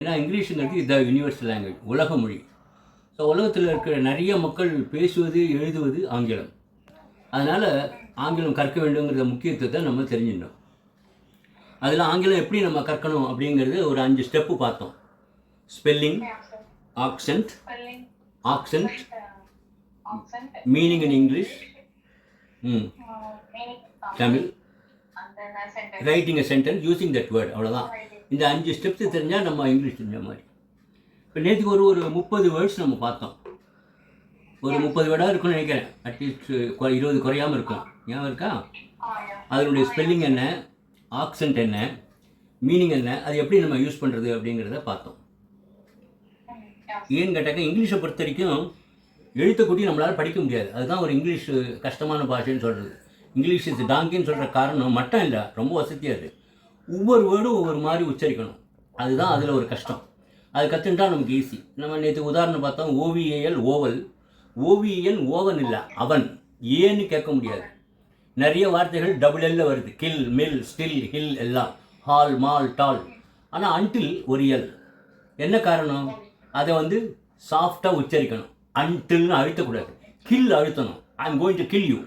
ஏன்னா இங்கிலீஷுங்கிறது இதுதான் universal language, உலக மொழி. ஸோ உலகத்தில் இருக்கிற நிறைய மக்கள் பேசுவது எழுதுவது ஆங்கிலம். அதனால் ஆங்கிலம் கற்க வேண்டுங்கிற முக்கியத்துவத்தை நம்ம தெரிஞ்சிடணும். அதில் ஆங்கிலம் எப்படி நம்ம கற்கணும் அப்படிங்கிறது ஒரு 5 ஸ்டெப்பு பார்த்தோம். Spelling, accent, meaning in English, Tamil, writing a sentence using that word. அவ்வளோதான். இந்த 5 ஸ்டெப்ஸ் தெரிஞ்சால் நம்ம இங்கிலீஷ் தெரிஞ்ச மாதிரி. இப்போ நேற்றுக்கு ஒரு 30 வேர்ட்ஸ் நம்ம பார்த்தோம். ஒரு 30 வேர்டாக இருக்குன்னு நினைக்கிறேன். அட்லீஸ்ட் 20 குறையாமல் இருக்கும். ஞாபகம் இருக்கா? அதனுடைய ஸ்பெல்லிங் என்ன, ஆக்சென்ட் என்ன, மீனிங் என்ன, அது எப்படி நம்ம யூஸ் பண்ணுறது அப்படிங்கிறத பார்த்தோம். ஏன்னு கேட்டாக்க இங்கிலீஷை பொறுத்த வரைக்கும் எழுத்தை கூட்டி நம்மளால் படிக்க முடியாது. அதுதான் ஒரு இங்கிலீஷ் கஷ்டமான பாஷைன்னு சொல்கிறது. இங்கிலீஷ் இது டாங்கின்னு சொல்கிற காரணம் மட்டும் இல்லை, ரொம்ப வசதியாது. ஒவ்வொரு வேர்டும் ஒவ்வொரு மாதிரி உச்சரிக்கணும். அதுதான் அதில் ஒரு கஷ்டம். அது கற்றுட்டா நமக்கு ஈஸி. நம்ம நேற்று உதாரணம் பார்த்தோம். ஓவிஏஎல் ஓவல், ஓவிஎன் ஓவன் இல்லை, அவன். ஏன்னு கேட்க முடியாது. நிறைய வார்த்தைகள் டபுள் எல்ல வருது. கில், மில், ஸ்டில், ஹில் எல்லாம், ஹால், மால், டால். ஆனால் அன்டில் ஒரு எல். என்ன காரணம்? அதை சாஃப்டாக உச்சரிக்கணும். அன்டில்னு அழுத்தக்கூடாது, கில் அழுத்தணும். I am going to kill you.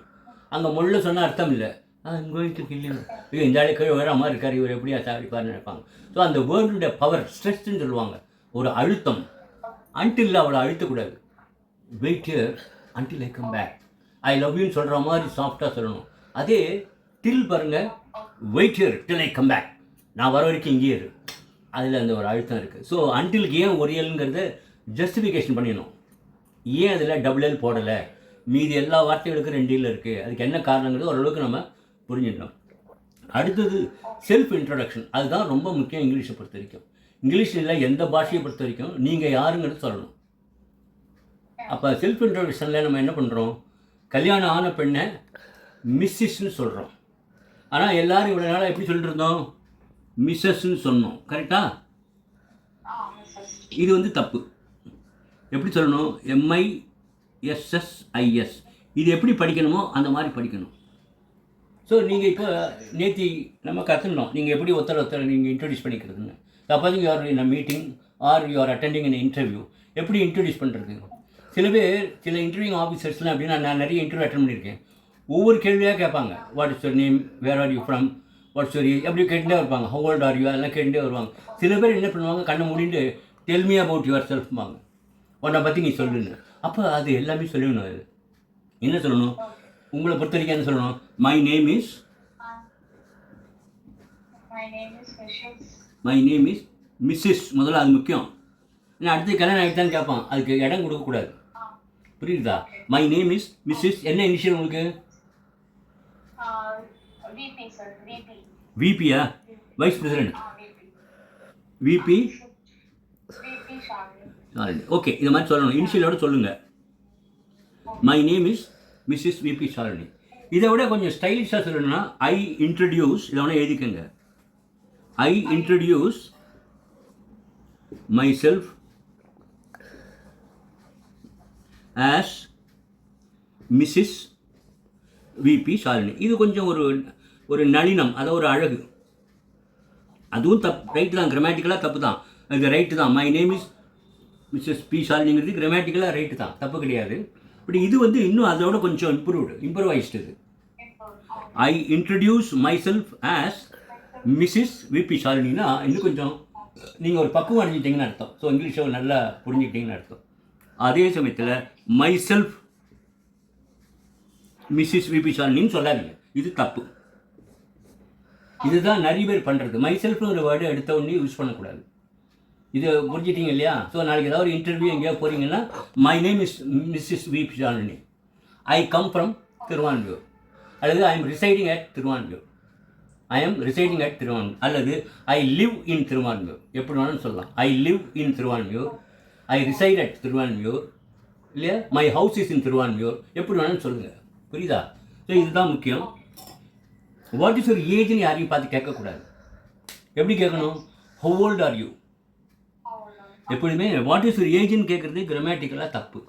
அங்கே முள்ள சொன்னால் அர்த்தம் இல்லை. I am going to kill you. இந்த ஆளு கீழே வேற மாதிரி இருக்கார், இவர் எப்படியா சாப்பிடுப்பார்னு நினைப்பாங்க. ஸோ அந்த வேர்டுடைய பவர், ஸ்ட்ரெஸ்ன்னு சொல்லுவாங்க, ஒரு அழுத்தம். அன்டில் அவளை அழுத்தக்கூடாது. Wait here until I come back. I love யூன்னு சொல்கிற மாதிரி சாஃப்டாக சொல்லணும். அதே டில் பாருங்கள், wait here till I come back, நான் வர வரைக்கும் இங்கேயே இரு. அதில் அந்த ஒரு அழுத்தம் இருக்குது. ஸோ அன்டிலுக்கு ஏன் ஒரு எல்ங்கிறத ஜஸ்டிஃபிகேஷன் பண்ணிடணும். ஏன் அதில் டபுள் எல் போடலை, மீதி எல்லா வார்த்தைகளுக்கும் 2 எல் இருக்குது, அதுக்கு என்ன காரணங்கிறது ஓரளவுக்கு நம்ம புரிஞ்சிடணும். அடுத்தது செல்ஃப் இன்ட்ரடக்ஷன். அதுதான் ரொம்ப முக்கியம் இங்கிலீஷை பொறுத்த வரைக்கும். இங்கிலீஷில் எந்த பாஷையை பொறுத்த வரைக்கும் நீங்கள் யாருங்கிறது சொல்லணும். அப்போ செல்ஃப் இன்ட்ரடக்ஷனில் நம்ம என்ன பண்ணுறோம்? கல்யாணம் ஆன பெண்ணை மிஸ்ஸஸ்ன்னு சொல்கிறோம். ஆனால் எல்லோரும் இவ்வளோ நாளாக எப்படி சொல்லிட்டு இருந்தோம்? மிஸ்ஸஸ்ன்னு சொன்னோம். கரெக்டாக? இது தப்பு. எப்படி சொல்லணும்? MISSIS. இது எப்படி படிக்கணுமோ அந்த மாதிரி படிக்கணும். ஸோ நீங்கள் இப்போ நேற்று நம்ம கற்றுனோம், நீங்கள் எப்படி ஒருத்தர் நீங்கள் இன்ட்ரடியூஸ் பண்ணிக்கிறதுன்னு. Suppose you are in a meeting or you are attending in interview, எப்படி இன்ட்ரடியூஸ் பண்ணுறது? சில பேர், சில இன்டர்வியூ ஆஃபீஸர்ஸ்லாம் அப்படின்னா, நான் நிறைய இன்டர்வியூ அட்டன் பண்ணியிருக்கேன். ஒவ்வொரு கேள்வியாக கேட்பாங்க. What is your name, where are you from, what's your age, அப்படி கேட்டுகிட்டே இருப்பாங்க. ஹவ் ஓல்ட் ஆர் யூ, அதெல்லாம் கேட்டுகிட்டே வருவாங்க. சில பேர் என்ன பண்ணுவாங்க, கண்ணை மூடிட்டு டெல் மீ அபவுட் யுவர் செல்ஃப்பாங்க, உன்னை பற்றி நீ சொல்லுன்னு. அப்போ அது எல்லாமே சொல்லணும். அது என்ன சொல்லணும்? உங்களை பொறுத்த வரைக்கும் என்ன சொல்லணும்? My name is missus. முதல்ல அது முக்கியம். ஏன்னா அடுத்து கல்யாணம் ஆகிட்டான்னு கேட்பான், அதுக்கு இடம் கொடுக்கக்கூடாது. புரியுதா? My name is Mrs. என்ன இனிஷியல் உங்களுக்கு? விபியா? Vice president? விபி. ஓகே, இது மாதிரி சொல்லணும். இனிஷியலோட சொல்லுங்கள். My name is Mrs VP Shalini. இதை விட கொஞ்சம் ஸ்டைலிஷாக சொல்லணும்னா ஐ இன்ட்ரடியூஸ். இதை வேணால் எழுதிக்கங்க. I introduce myself as Mrs VP Shalini. இது கொஞ்சம் ஒரு நளினம், அதாவது ஒரு அழகு. அதுவும் ரைட்டு தான், கிராமட்டிக்கலாக தப்பு தான். அது ரைட்டு தான். My name is Mrs P ஷாலினிங்கிறது கிராமட்டிக்கலாக ரைட்டு தான், தப்பு கிடையாது. பட் இது இன்னும் அதோட கொஞ்சம் இம்ப்ரூவைஸ்டு. இது I introduce myself as Mrs VP ஷாலினின்னா இன்னும் கொஞ்சம் நீங்கள் ஒரு பக்குவம் அடைஞ்சிட்டிங்கன்னு அர்த்தம். ஸோ இங்கிலீஷை நல்லா புரிஞ்சுக்கிட்டீங்கன்னு அர்த்தம். அதே சமயத்தில் மை செல்ஃப் மிஸ்ஸஸ் விபி ஷாலினின்னு சொல்லாதீங்க, இது தப்பு. இதுதான் நிறைய பேர் பண்ணுறது. மை செல்ஃப்னு ஒரு வேர்டு எடுத்த உடனே யூஸ் பண்ணக்கூடாது. இது புரிஞ்சிட்டிங்க இல்லையா? ஸோ நாளைக்கு ஏதாவது ஒரு இன்டர்வியூ எங்கேயாவது போகிறீங்கன்னா, my name is Mrs VP Shalini, I come from Thiruvanmiyur, அல்லது I am residing at Thiruvanmiyur, அல்லது ஐ லிவ் இன் திருவான்மியூர். எப்படி வேணும்னு சொல்லலாம். I live in Thiruvanmiyur, I reside at Thiruvanmiyur, இல்லையா? My house is in Thiruvanmiyur, எப்படி வேணும்னு சொல்லுங்கள். புரியுதா? ஸோ இதுதான் முக்கியம். வாட் இஸ் யுவர் ஏஜ்னு யாரையும் பார்த்து கேட்கக்கூடாது. எப்படி கேட்கணும்? How old are you. எப்பொழுதுமே வாட் இஸ் யுவர் ஏஜ்னு கேட்குறது கிராமட்டிக்கலாக தப்பு.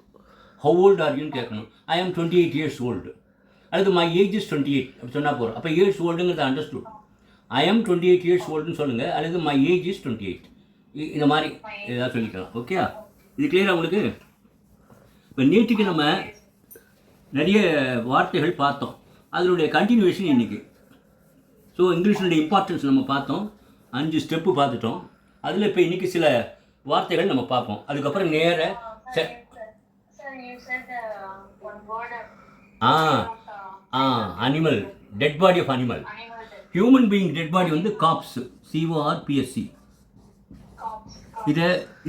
ஹவ் ஓல்ட் ஆர் யூன்னு கேட்கணும். ஐ ஆம் 28 years old. அல்லது மை ஏஜ் இஸ் 28 அப்படி சொன்னால் போகிறோம். அப்போ இயர்ஸ் ஓல்டுங்கிறத அண்டர்ஸ்டுட். ஐ ஆம் 28 years oldன்னு சொல்லுங்கள், அல்லது மை ஏஜ் இஸ் 28. இந்த மாதிரி ஏதாவது சொல்லிக்கலாம். ஓகே, இது கிளியராக உங்களுக்கு? இப்போ நேற்றுக்கு நம்ம நிறைய வார்த்தைகள் பார்த்தோம், அதனுடைய கண்டினியூவேஷன் இன்றைக்கி. ஸோ இங்கிலீஷனுடைய இம்பார்ட்டன்ஸ் நம்ம பார்த்தோம், 5 ஸ்டெப்பு பார்த்துட்டோம். அதில் இப்போ இன்றைக்கி சில வார்த்தைகள் நம்ம பார்ப்போம். அதுக்கப்புறம் நேர animal, dead body of animal. Human being dead body வந்து காப்ஸ், CORPS.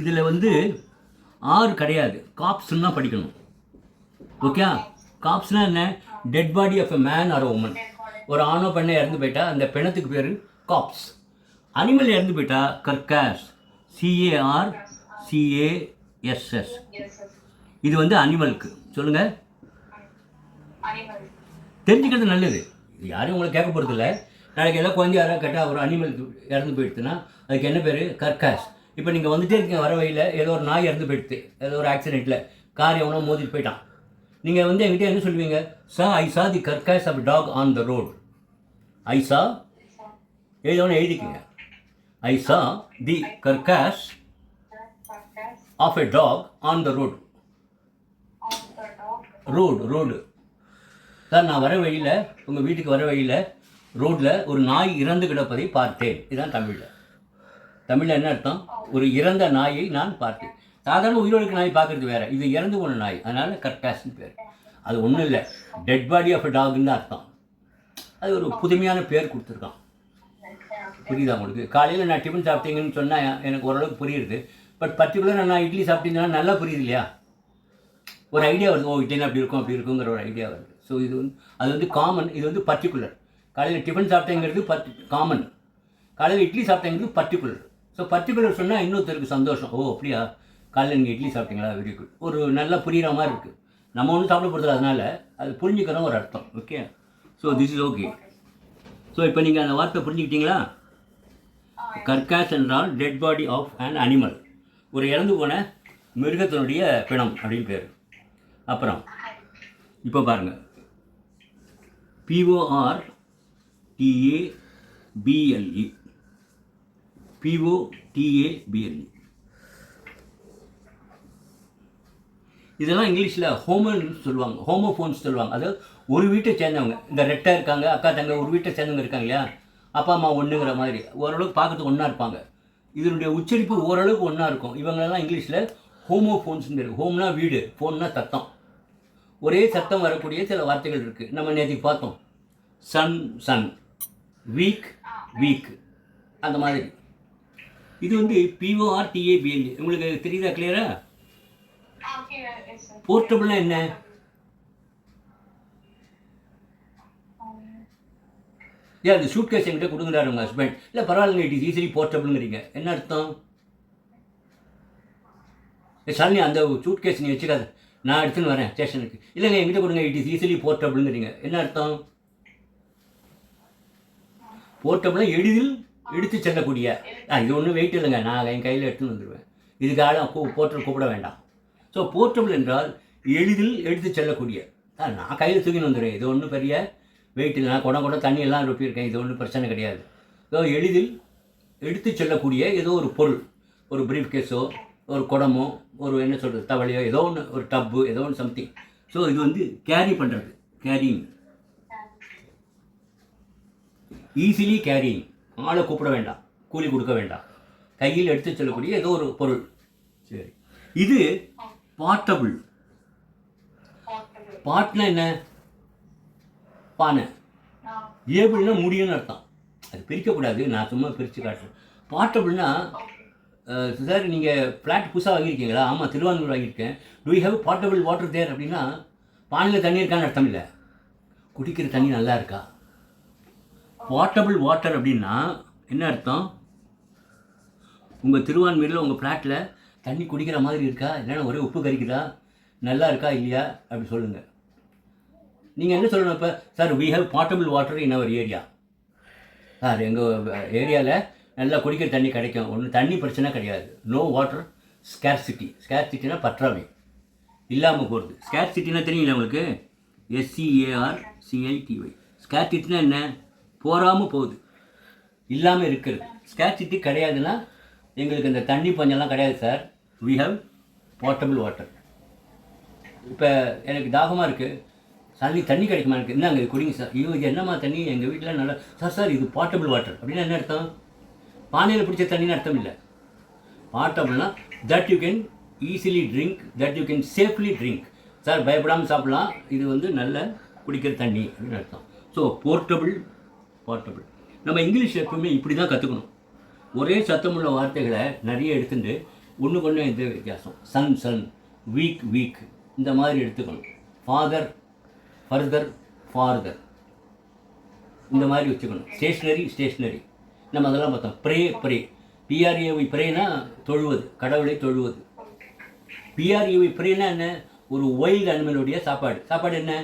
இதில் வந்து ஆறு கிடையாது, காப்ஸ்ன்னு தான் படிக்கணும். ஓகே, காப்ஸ்னால் என்ன? Dead body of a man or woman. ஒரு ஆணோ பெண்ணை இறந்து போயிட்டா அந்த பெண்ணத்துக்கு பேர் காப்ஸ். அனிமல் இறந்து போயிட்டா கர்காஸ், CARCASS. இது வந்து அனிமலுக்கு. சொல்லுங்கள், தெரிஞ்சுக்கிறது நல்லது. யாரும் உங்களை கேட்க போகிறது இல்லை. நாளைக்கு ஏதோ குழந்தை யாராவது கேட்டால் ஒரு அனிமல் இறந்து போயிடுச்சுன்னா அதுக்கு என்ன பேர்? கர்காஸ். இப்போ நீங்கள் வந்துட்டே இருக்கீங்க, வர வழியில் ஏதோ ஒரு நாய் இறந்து போயிடுது, ஏதோ ஒரு ஆக்சிடெண்ட்டில் கார் எவனோ மோதிட்டு போயிட்டான். நீங்கள் வந்து என்கிட்ட என்ன சொல்லுவீங்க? Sir, I saw the carcass of dog on the road. I saw எழுதவொன்னே எழுதிக்கிங்க. I saw the carcass of a dog on the road. Road sir, நான் வர வழியில், உங்கள் வீட்டுக்கு வர வழியில் ரோட்டில் ஒரு நாய் இறந்து கிடப்பதை பார்த்தேன். இதுதான் தமிழில் என்ன அர்த்தம்? ஒரு இறந்த நாயை நான் பார்த்தேன். சாதாரண உயிரோடு நாய் பார்க்குறது வேறு, இது இறந்து போன நாய், அதனால் கர்காஸ்ன்னு பேர். அது ஒன்றும் இல்லை, டெட் பாடி ஆஃப் டாக்னு அர்த்தம். அது ஒரு புதுமையான பேர் கொடுத்துருக்கான். புரியுதா உங்களுக்கு? காலையில் நான் டிஃபன் சாப்பிட்டீங்கன்னு சொன்னால் எனக்கு ஓரளவுக்கு புரியுது. பட் பர்டிகுலராக நான் இட்லி சாப்பிட்டீங்கன்னா நல்லா புரியுது இல்லையா? ஒரு ஐடியா வருது, ஓ இட்லினா அப்படி இருக்குங்கிற ஒரு ஐடியா வருது. ஸோ இது வந்து அது வந்து காமன், இது வந்து பர்டிகுலர். காலையில் டிஃபன் சாப்பிட்டேங்கிறது காமன், காலையில் இட்லி சாப்பிட்டேங்கிறது பர்டிகுலர். ஸோ பர்டிகுலர் சொன்னால் இன்னொருத்தருக்கு சந்தோஷம், ஓ அப்படியா காலையில் நீங்கள் இட்லி சாப்பிட்டீங்களா, வெரி குட். ஒரு நல்லா புரிகிற மாதிரி இருக்குது. நம்ம ஒன்றும் சாப்பிட போகிறது, அதனால் அது புரிஞ்சுக்கிறோம் ஒரு அர்த்தம். Okay, so this is okay. So இப்போ நீங்கள் அந்த வார்த்தை புரிஞ்சுக்கிட்டீங்களா? கர்காஸ் என்றால் dead body of an animal, ஒரு இறந்து போன மிருகத்தினுடைய பிணம் அப்படின்னு பேர். அப்புறம் இப்போ பாருங்கள், PORTABLE. POTABLE. இதெல்லாம் இங்கிலீஷில் ஹோமோன்னு சொல்லுவாங்க, ஹோமோஃபோன்ஸ் சொல்லுவாங்க. அதாவது ஒரு வீட்டை சேர்ந்தவங்க, இந்த ரெட்டை இருக்காங்க, அக்கா தங்க ஒரு வீட்டை சேர்ந்தவங்க இருக்காங்க இல்லையா, அப்பா அம்மா ஒன்றுங்கிற மாதிரி ஓரளவுக்கு பார்க்கறதுக்கு ஒன்றா இருப்பாங்க. இதனுடைய உச்சரிப்பு ஓரளவுக்கு ஒன்றா இருக்கும். இவங்களெல்லாம் இங்கிலீஷில் ஹோமோஃபோன்ஸ்னு பேர். ஹோம்னா வீடு, ஃபோன்னா சத்தம். ஒரே சத்தம் வரக்கூடிய சில வார்த்தைகள் இருக்குது. நம்ம நேற்றுக்கு பார்த்தோம், சன், வீக், அந்த மாதிரி. இது வந்து PORTABLE. உங்களுக்கு தெரியுதா? கிளியரா? போர்ட்டபிள்னா என்ன? ஏன் அந்த சூட் கேஸ் என்கிட்ட கொடுக்குறாரு உங்கள் ஹஸ்பண்ட், இல்லை பரவாயில்லைங்க, இட் இஸ் ஈஸிலி போர்ட்டபிள்ங்கிறீங்க, என்ன அர்த்தம்? சாலினி அந்த சூட் கேஸ் நீ வச்சுக்காத, நான் எடுத்துன்னு வரேன் ஸ்டேஷனுக்கு. இல்லைங்க என்கிட்ட கொடுங்க, இட் இஸ் ஈஸிலி போர்ட்டபிள்ங்கிறீங்க, என்ன அர்த்தம்? போர்ட்டபிள்னா எளிதில் எடுத்து செல்லக்கூடிய. இது ஒன்றும் வெயிட் இல்லைங்க, நான் என் கையில் எடுத்துன்னு வந்துடுவேன், இதுக்காக போர்ட்டபிள் கூப்பிட வேண்டாம். ஸோ போர்ட்டபிள் என்றால் எளிதில் எடுத்து செல்லக்கூடிய. நான் கையில் தூக்கின்னு வந்துடுவேன், இது ஒன்றும் பெரிய வெயிட் இல்லை, நான் கூட தண்ணி எல்லாம் ரொப்பியிருக்கேன், இது ஒன்றும் பிரச்சனை கிடையாது. ஸோ எளிதில் எடுத்து செல்லக்கூடிய ஏதோ ஒரு பொருள், ஒரு ப்ரீஃப் கேஸோ, ஒரு குடமோ, ஒரு என்ன சொல்கிறது தவளையோ, ஏதோ ஒன்று, ஒரு டப்பு, ஏதோ ஒன்று சம்திங். ஸோ இது வந்து கேரி பண்ணுறது, கேரிங், ஈஸிலி கேரிங். ஆளை கூப்பிட வேண்டாம், கூலி கொடுக்க வேண்டாம், கையில் எடுத்து செல்லக்கூடிய ஏதோ ஒரு பொருள். சரி, இது போர்ட்டபிள். பாட்னா என்ன? பானை. ஏபிள்னா முடியும்னு அர்த்தம். அது பிரிக்கக்கூடாது, நான் சும்மா பிரித்து காட்டுறேன். போர்ட்டபிள்னா, சார் நீங்கள் ஃப்ளாட் புதுசாக வாங்கியிருக்கீங்களா? ஆமாம், திருவான்மூர் வாங்கியிருக்கேன். Do you have portable water there அப்படின்னா பானையில் தண்ணி இருக்கான்னு அர்த்தம் இல்லை, குடிக்கிற தண்ணி நல்லா இருக்கா. போர்ட்டபிள் வாட்டர் அப்படின்னா என்ன அர்த்தம்? உங்கள் திருவான்மூரில் உங்கள் ஃப்ளாட்டில் தண்ணி குடிக்கிற மாதிரி இருக்கா, இல்லைன்னா ஒரே உப்பு கறிக்குதா, நல்லா இருக்கா இல்லையா அப்படி சொல்லுங்கள். நீங்கள் என்ன சொல்லணும் இப்போ? Sir we have portable water in our area. Sir எங்கள் ஏரியாவில் நல்லா குடிக்கிற தண்ணி கிடைக்கும், ஒன்றும் தண்ணி பிரச்சனை கிடையாது. No water scarcity. ஸ்கேர்சிட்டினா பற்றாமை, இல்லாமல் போகிறது. ஸ்கேர்சிட்டினா தெரியுங்களா உங்களுக்கு? SCARCITY. ஸ்கேர்சிட்டினா என்ன? போகாமல் போகுது, இல்லாமல் இருக்கிறது. ஸ்கேர்சிட்டி கிடையாதுன்னா எங்களுக்கு இந்த தண்ணி பஞ்சம்லாம் கிடையாது sir. We have portable water. இப்போ எனக்கு தாகமாக இருக்குது, தண்ணி கிடைக்குமா இருக்குது, இந்தாங்க இது குடிங்க சார். ஐயோ இது என்னம்மா தண்ணி, எங்கள் வீட்டில் நல்லா சார் இது போர்ட்டபிள் வாட்டர் அப்படின்னா என்ன அர்த்தம்? பானையில் பிடிச்ச தண்ணின்னு அர்த்தம் இல்லை. போர்ட்டபிள்னா that you can easily drink, that you can safely drink. Sir பயப்படாமல் சாப்பிட்லாம், இது வந்து நல்ல குடிக்கிற தண்ணி அப்படின்னு அர்த்தம். So portable. நம்ம இங்கிலீஷ் எப்பவுமே இப்படி தான் கற்றுக்கணும். ஒரே சத்தமுள்ள வார்த்தைகளை நிறைய எடுத்துட்டு ஒன்றுக்கு ஒன்று எந்த வித்தியாசம். சன் வீக் இந்த மாதிரி எடுத்துக்கணும். ஃபாதர், ஃபர்தர், ஃபார்தர் இந்த மாதிரி வச்சுக்கணும். ஸ்டேஷ்னரி நம்ம அதெல்லாம் பார்த்தோம். ப்ரே பிஆர்ஏவை ப்ரேனா தொழுவது, கடவுளை தொழுவது. பிஆர்ஏவை ப்ரேனா என்ன? ஒரு வைல்டு அனிமலுடைய சாப்பாடு என்ன?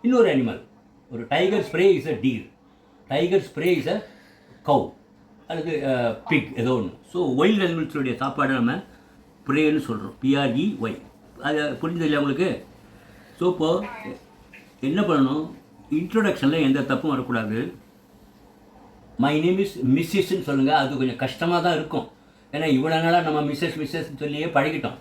இன்னொரு அனிமல். ஒரு tiger spray is a deer, tiger spray is a cow அல்லது பிக், ஏதோ ஒன்று. ஸோ வைல்டு அனிமல்ஸுடைய சாப்பாடு நம்ம ப்ரேன்னு சொல்கிறோம், பிஆர்இஒய். அது புரிஞ்சது இல்லை உங்களுக்கு? ஸோ இப்போது என்ன பண்ணணும், இன்ட்ரொடக்ஷனில் எந்த தப்பும் வரக்கூடாது. மை நேம் இஸ் மிஸ்ஸஸ்ன்னு சொல்லுங்கள். அது கொஞ்சம் கஷ்டமாக தான் இருக்கும். ஏன்னா இவ்வளோ நாளாக நம்ம மிஸ்ஸஸ் சொல்லியே பழகிட்டோம்,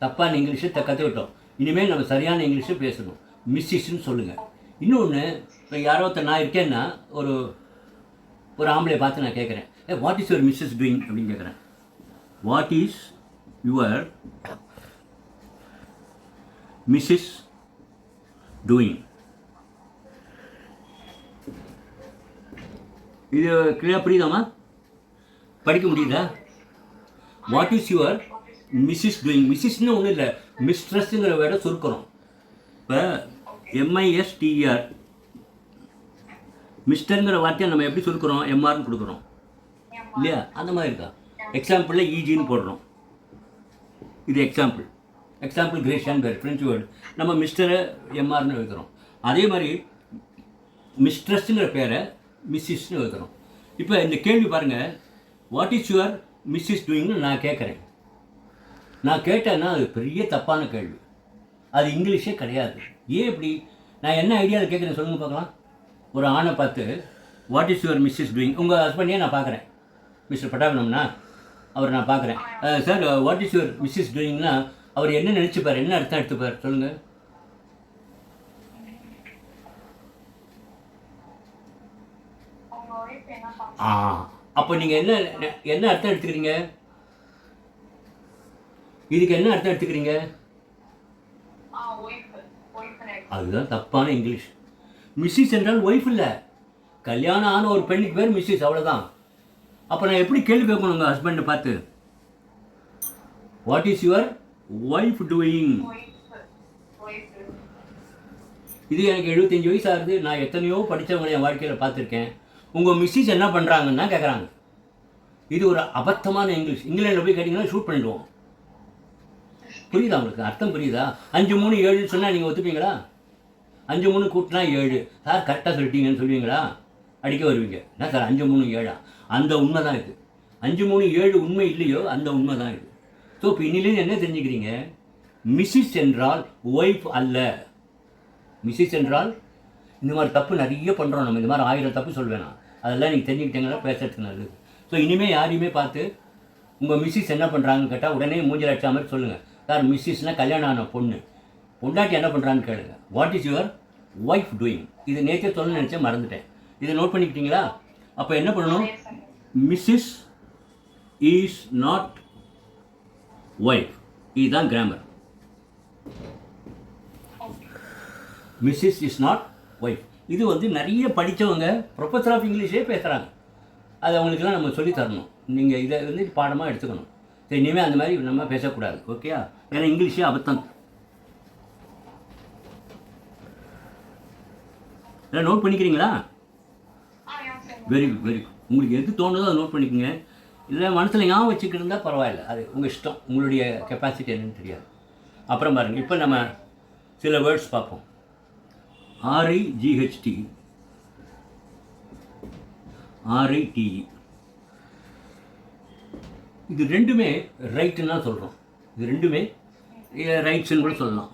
தப்பான இங்கிலீஷை கற்றுக்கிட்டோம். இனிமேல் நம்ம சரியான இங்கிலீஷை பேசணும். மிஸ்ஸஸ்ன்னு சொல்லுங்கள். இன்னொன்று, இப்போ யாரோ நான் இருக்கேன்னா ஒரு ஆம்பளை பார்த்து நான் கேட்குறேன், what is your Mrs doing அப்படின்னு கேட்குறேன். What is your Mrs doing? இது கிளியராக புரியுதாம்மா? படிக்க முடியுதா? What is your Mrs doing? மிஸ்ஸஸ்ன்னு ஒன்றும் இல்லை, மிஸ்ட்ரஸ்ங்கிற வேர்டை சுருக்கிறோம். இப்போ எம்ஐஎஸ்டிஆர் மிஸ்டருங்கிற வார்த்தையை நம்ம எப்படி சுருக்கிறோம்? எம்ஆர்னு கொடுக்குறோம் இல்லையா? அந்த மாதிரி இருக்கா. எக்ஸாம்பிளில் ஈஜின்னு போடுறோம். இது எக்ஸாம்பிள் கிரேஷியான் வேறு ஃப்ரெஞ்சு வேர்டு. நம்ம மிஸ்டரை எம்ஆர்னு வைக்கிறோம். அதே மாதிரி மிஸ்ட்ரஸ்ங்கிற பேரை மிஸ்ஸஸ்ன்னு வைக்கிறோம். இப்போ இந்த கேள்வி பாருங்கள், வாட் இஸ் யுவர் மிஸ்ஸஸ் டூயிங்னு நான் கேட்குறேன். நான் கேட்டேன்னா அது பெரிய தப்பான கேள்வி, அது இங்கிலீஷே கிடையாது. ஏன் இப்படி? நான் என்ன ஐடியாவில் கேட்குறேன் சொல்லுங்கள் பார்க்கலாம். ஒரு ஆணை பார்த்து what is your Mrs doing, உங்கள் ஹஸ்பண்டையே நான் பார்க்குறேன், மிஸ்டர் பட்டாபனம்னா அவர் நான் பார்க்குறேன். Sir what is your Mrs டூயிங்னா அவர் என்ன நினச்சிப்பார், என்ன அர்த்தம் எடுத்துப்பார் சொல்லுங்கள்? அப்போ நீங்கள் என்ன அர்த்தம் எடுத்துக்கிறீங்க? இதுக்கு என்ன அர்த்தம் எடுத்துக்கிறீங்க? அதுதான் தப்பான இங்கிலீஷ். மிஸ்ஸஸ் என்றால் ஒய்ஃப் இல்லை, கல்யாணம் ஆன ஒரு பெண்ணுக்கு பேர் மிஸ்ஸஸ், அவ்வளோதான். அப்போ நான் எப்படி கேள்வி கேட்கணும் உங்கள் ஹஸ்பண்டை பார்த்து? What is your wife doing? இது எனக்கு 75 வயசு ஆகுது, நான் எத்தனையோ படித்தவங்களை என் வாழ்க்கையில் பார்த்துருக்கேன். உங்கள் மிஸ்ஸஸ் என்ன பண்ணுறாங்கன்னா கேட்குறாங்க. இது ஒரு அபத்தமான இங்கிலீஷ். இங்கிலாண்டில் போய் கேட்டிங்கன்னா ஷூட் பண்ணிடுவோம். புரியுதா உங்களுக்கு? அர்த்தம் புரியுதா? 5 3 7 சொன்னால் நீங்கள் ஒத்துப்பீங்களா? 5 3 கூட்டினா 7, சார் கரெக்டாக சொல்லிட்டீங்கன்னு சொல்லுவீங்களா? அடிக்க வருவீங்க. என்ன சார் 5 3 7? அந்த உண்மை தான் இது. 5 3 7 உண்மை இல்லையோ அந்த உண்மை தான் இது. ஸோ இப்போ இன்னிலேருந்து என்ன தெரிஞ்சுக்கிறீங்க? மிஸ்ஸஸ் என்றால் ஒய்ஃப் அல்ல. மிஸ்ஸஸ் என்றால் இந்த மாதிரி தப்பு நிறைய பண்ணுறோம் நம்ம. இந்த மாதிரி 1000 தப்பு சொல்வேன் நான். அதெல்லாம் நீங்கள் தெரிஞ்சுக்கிட்டீங்களா? பேசுறதுக்கு நல்லது. ஸோ இனிமேல் யாரையுமே பார்த்து உங்கள் மிஸ்ஸஸ் என்ன பண்ணுறாங்கன்னு கேட்டால் உடனே மூஞ்சில் அடிச்ச மாதிரி சொல்லுங்கள். சார் மிஸ்ஸஸ்னால் கல்யாணம் ஆன பொண்டாட்டி என்ன பண்ணுறான்னு கேளுங்க. What is your wife doing? இது நேற்றே சொல்ல நினச்சேன், மறந்துட்டேன். இதை நோட் பண்ணிக்கிட்டீங்களா? அப்போ என்ன பண்ணணும்? Mrs is not wife. இதுதான் grammar. Mrs is not wife. இது வந்து நிறைய படித்தவங்க ப்ரொஃபஸர் ஆஃப் இங்கிலீஷே பேசுகிறாங்க. அது அவங்களுக்கெல்லாம் நம்ம சொல்லி தரணும். நீங்கள் இதை வந்து பாடமாக எடுத்துக்கணும். சரி, இனிமேல் அந்த மாதிரி நம்ம பேசக்கூடாது, ஓகேயா? ஏன்னா இங்கிலீஷே அபத்தம். எல்லாம் நோட் பண்ணிக்கிறீங்களா? Very good, very good. உங்களுக்கு எது தோணுதோ அதை நோட் பண்ணிக்கோங்க. இல்லை மனசில் ஞாபகம் வச்சுக்கிட்டு இருந்தால் பரவாயில்ல, அது உங்கள் இஷ்டம். உங்களுடைய கெப்பாசிட்டி என்னன்னு தெரியாது. அப்புறம் பாருங்கள், இப்போ நம்ம சில வேர்ட்ஸ் பார்ப்போம். RIGHT, RITE. இது ரெண்டுமே ரைட்டுன்னு தான் சொல்கிறோம். இது ரெண்டுமே ரைட்ஸ்ன்னு கூட சொல்லலாம்.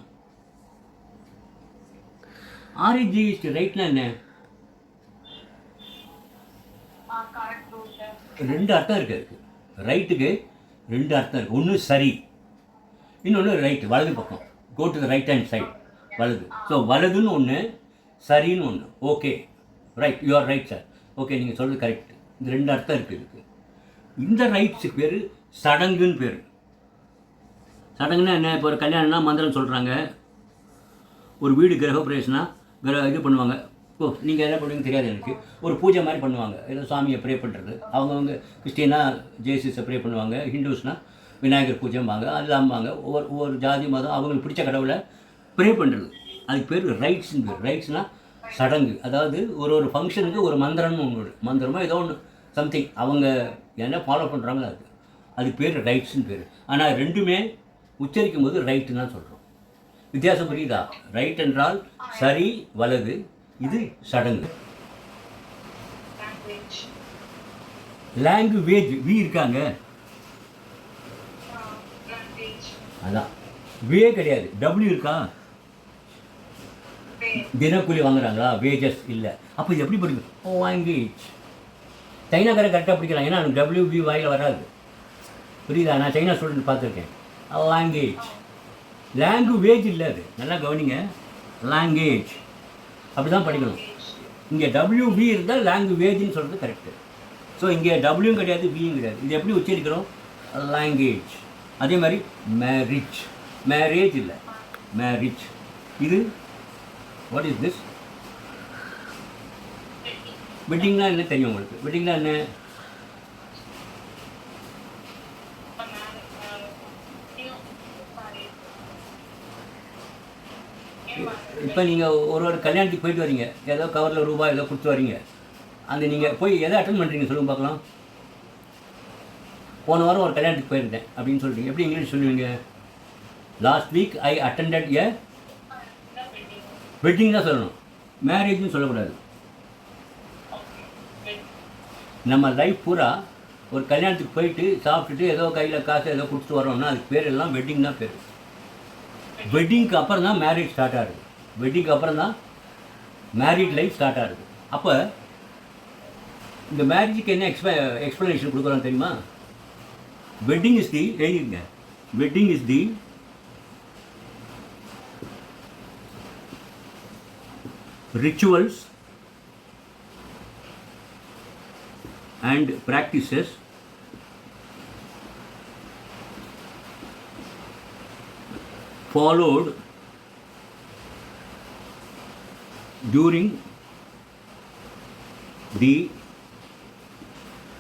RIGHT ரைட்னா என்ன? ரெண்டு அர்த்தம் இருக்குது. ரைட்டுக்கு 2 அர்த்தம் இருக்குது. ஒன்று சரி, இன்னொன்று ரைட்டு, வலது பக்கம். Go to the right hand side, வலது. ஸோ வலதுன்னு ஒன்று, சரின்னு ஒன்று. Okay, right, you are right sir. Okay, நீங்கள் சொல்கிறது கரெக்ட். இந்த 2 அர்த்தம் இருக்குது இதுக்கு. இந்த ரைட்ஸுக்கு பேர் சடங்குன்னு பேர். சடங்குன்னா என்ன? இப்போ ஒரு கல்யாணம்னா மந்திரம் சொல்கிறாங்க, ஒரு வீடு கிரகப்பிரவேசனா இது பண்ணுவாங்க. ஓ, நீங்கள் என்ன பண்ணுவீங்கன்னு தெரியாது எனக்கு. ஒரு பூஜை மாதிரி பண்ணுவாங்க, ஏதோ சாமியை ப்ரே பண்ணுறது. அவங்கவுங்க கிறிஸ்டினா ஜேசஸை ப்ரே பண்ணுவாங்க, ஹிந்துஸ்னால் விநாயகர் பூஜைம்பாங்க, அல்லாம்பாங்க. ஒவ்வொரு ஜாதி மதம் அவங்களுக்கு பிடிச்ச கடவுளை ப்ரே பண்ணுறது. அதுக்கு பேர் ரைட்ஸ்னு பேர். ரைட்ஸ்னால் சடங்கு. அதாவது ஒரு ஃபங்க்ஷனுக்கு ஒரு மந்திரம்னு ஒன்று, மந்திரமோ ஏதோ ஒன்று சம்திங் அவங்க என்ன ஃபாலோ பண்ணுறாங்களோ அதுக்கு பேர் ரைட்ஸ்னு பேர். ஆனால் ரெண்டுமே உச்சரிக்கும் போது ரைட்டுன்னு தான் சொல்கிறோம். வித்தியாசம் புரியுதா? ரைட் என்றால் சரி, வலது. இது சடங்கு. லாங்குவேஜ் வி இருக்காங்க, அதான் வே கிடையாது. டபிள்யூ இருக்கா? தினக்கூலி வாங்குறாங்களா? வேஜஸ் இல்லை. அப்போ இது எப்படி படிக்கும்? லாங்குவேஜ். சைனாக்காரன் கரெக்டாக பிடிக்கலாம், ஏன்னா டபிள்யூ வி வாயில் வராது. புரியுதா? நான் சைனா ஸ்டூடெண்ட் பார்த்துருக்கேன். லாங்குவேஜ், லாங்குவேஜ் இல்லை அது. நல்லா கவனிங்க, லாங்குவேஜ் அப்படி தான் படிக்கணும். இங்கே டபிள்யூவி இருந்தால் லாங்குவேஜ்னு சொல்கிறது கரெக்டு. ஸோ இங்கே டபிள்யூவும் கிடையாது, வியும் கிடையாது. இது எப்படி உச்சரிக்கிறோம்? லாங்குவேஜ். அதே மாதிரி மேரிஜ், மேரேஜ் இல்லை, மேரிஜ். இது வாட் இஸ் திஸ்? வெட்டிங்னா என்ன தெரியும் உங்களுக்கு? வெட்டிங்னா என்ன? இப்போ நீங்கள் ஒரு கல்யாணத்துக்கு போயிட்டு வரீங்க, ஏதோ கவரில் ரூபாய் ஏதோ கொடுத்து வரீங்க. அந்த நீங்கள் போய் எதை அட்டன் பண்ணுறீங்க சொல்லுங்க பார்க்கலாம். போன வாரம் ஒரு கல்யாணத்துக்கு போயிருந்தேன் அப்படின்னு சொல்கிறீங்க. எப்படி இங்கிலீஷ் சொல்லுவீங்க? Last week I attended a wedding தான் சொல்லணும், மேரேஜ்னு சொல்லக்கூடாது. நம்ம லைஃப் பூரா ஒரு கல்யாணத்துக்கு போயிட்டு சாப்பிட்டுட்டு ஏதோ கையில் காசு ஏதோ கொடுத்துட்டு வரோம்னா அதுக்கு பேர் எல்லாம் வெட்டிங் தான் பேர். வெட்டிங்க்கு அப்புறம் தான் மேரேஜ் ஸ்டார்ட் ஆகுது. வெட்டிங்க்கு அப்புறம் தான் மேரிட் லைஃப் ஸ்டார்ட் ஆகுது. அப்போ இந்த மேரேஜுக்கு என்ன எக்ஸ்ப்ளனேஷன் கொடுக்குறோம் தெரியுமா? வெட்டிங் இஸ் தி, எழுதிங்க, wedding is the rituals and practices followed during the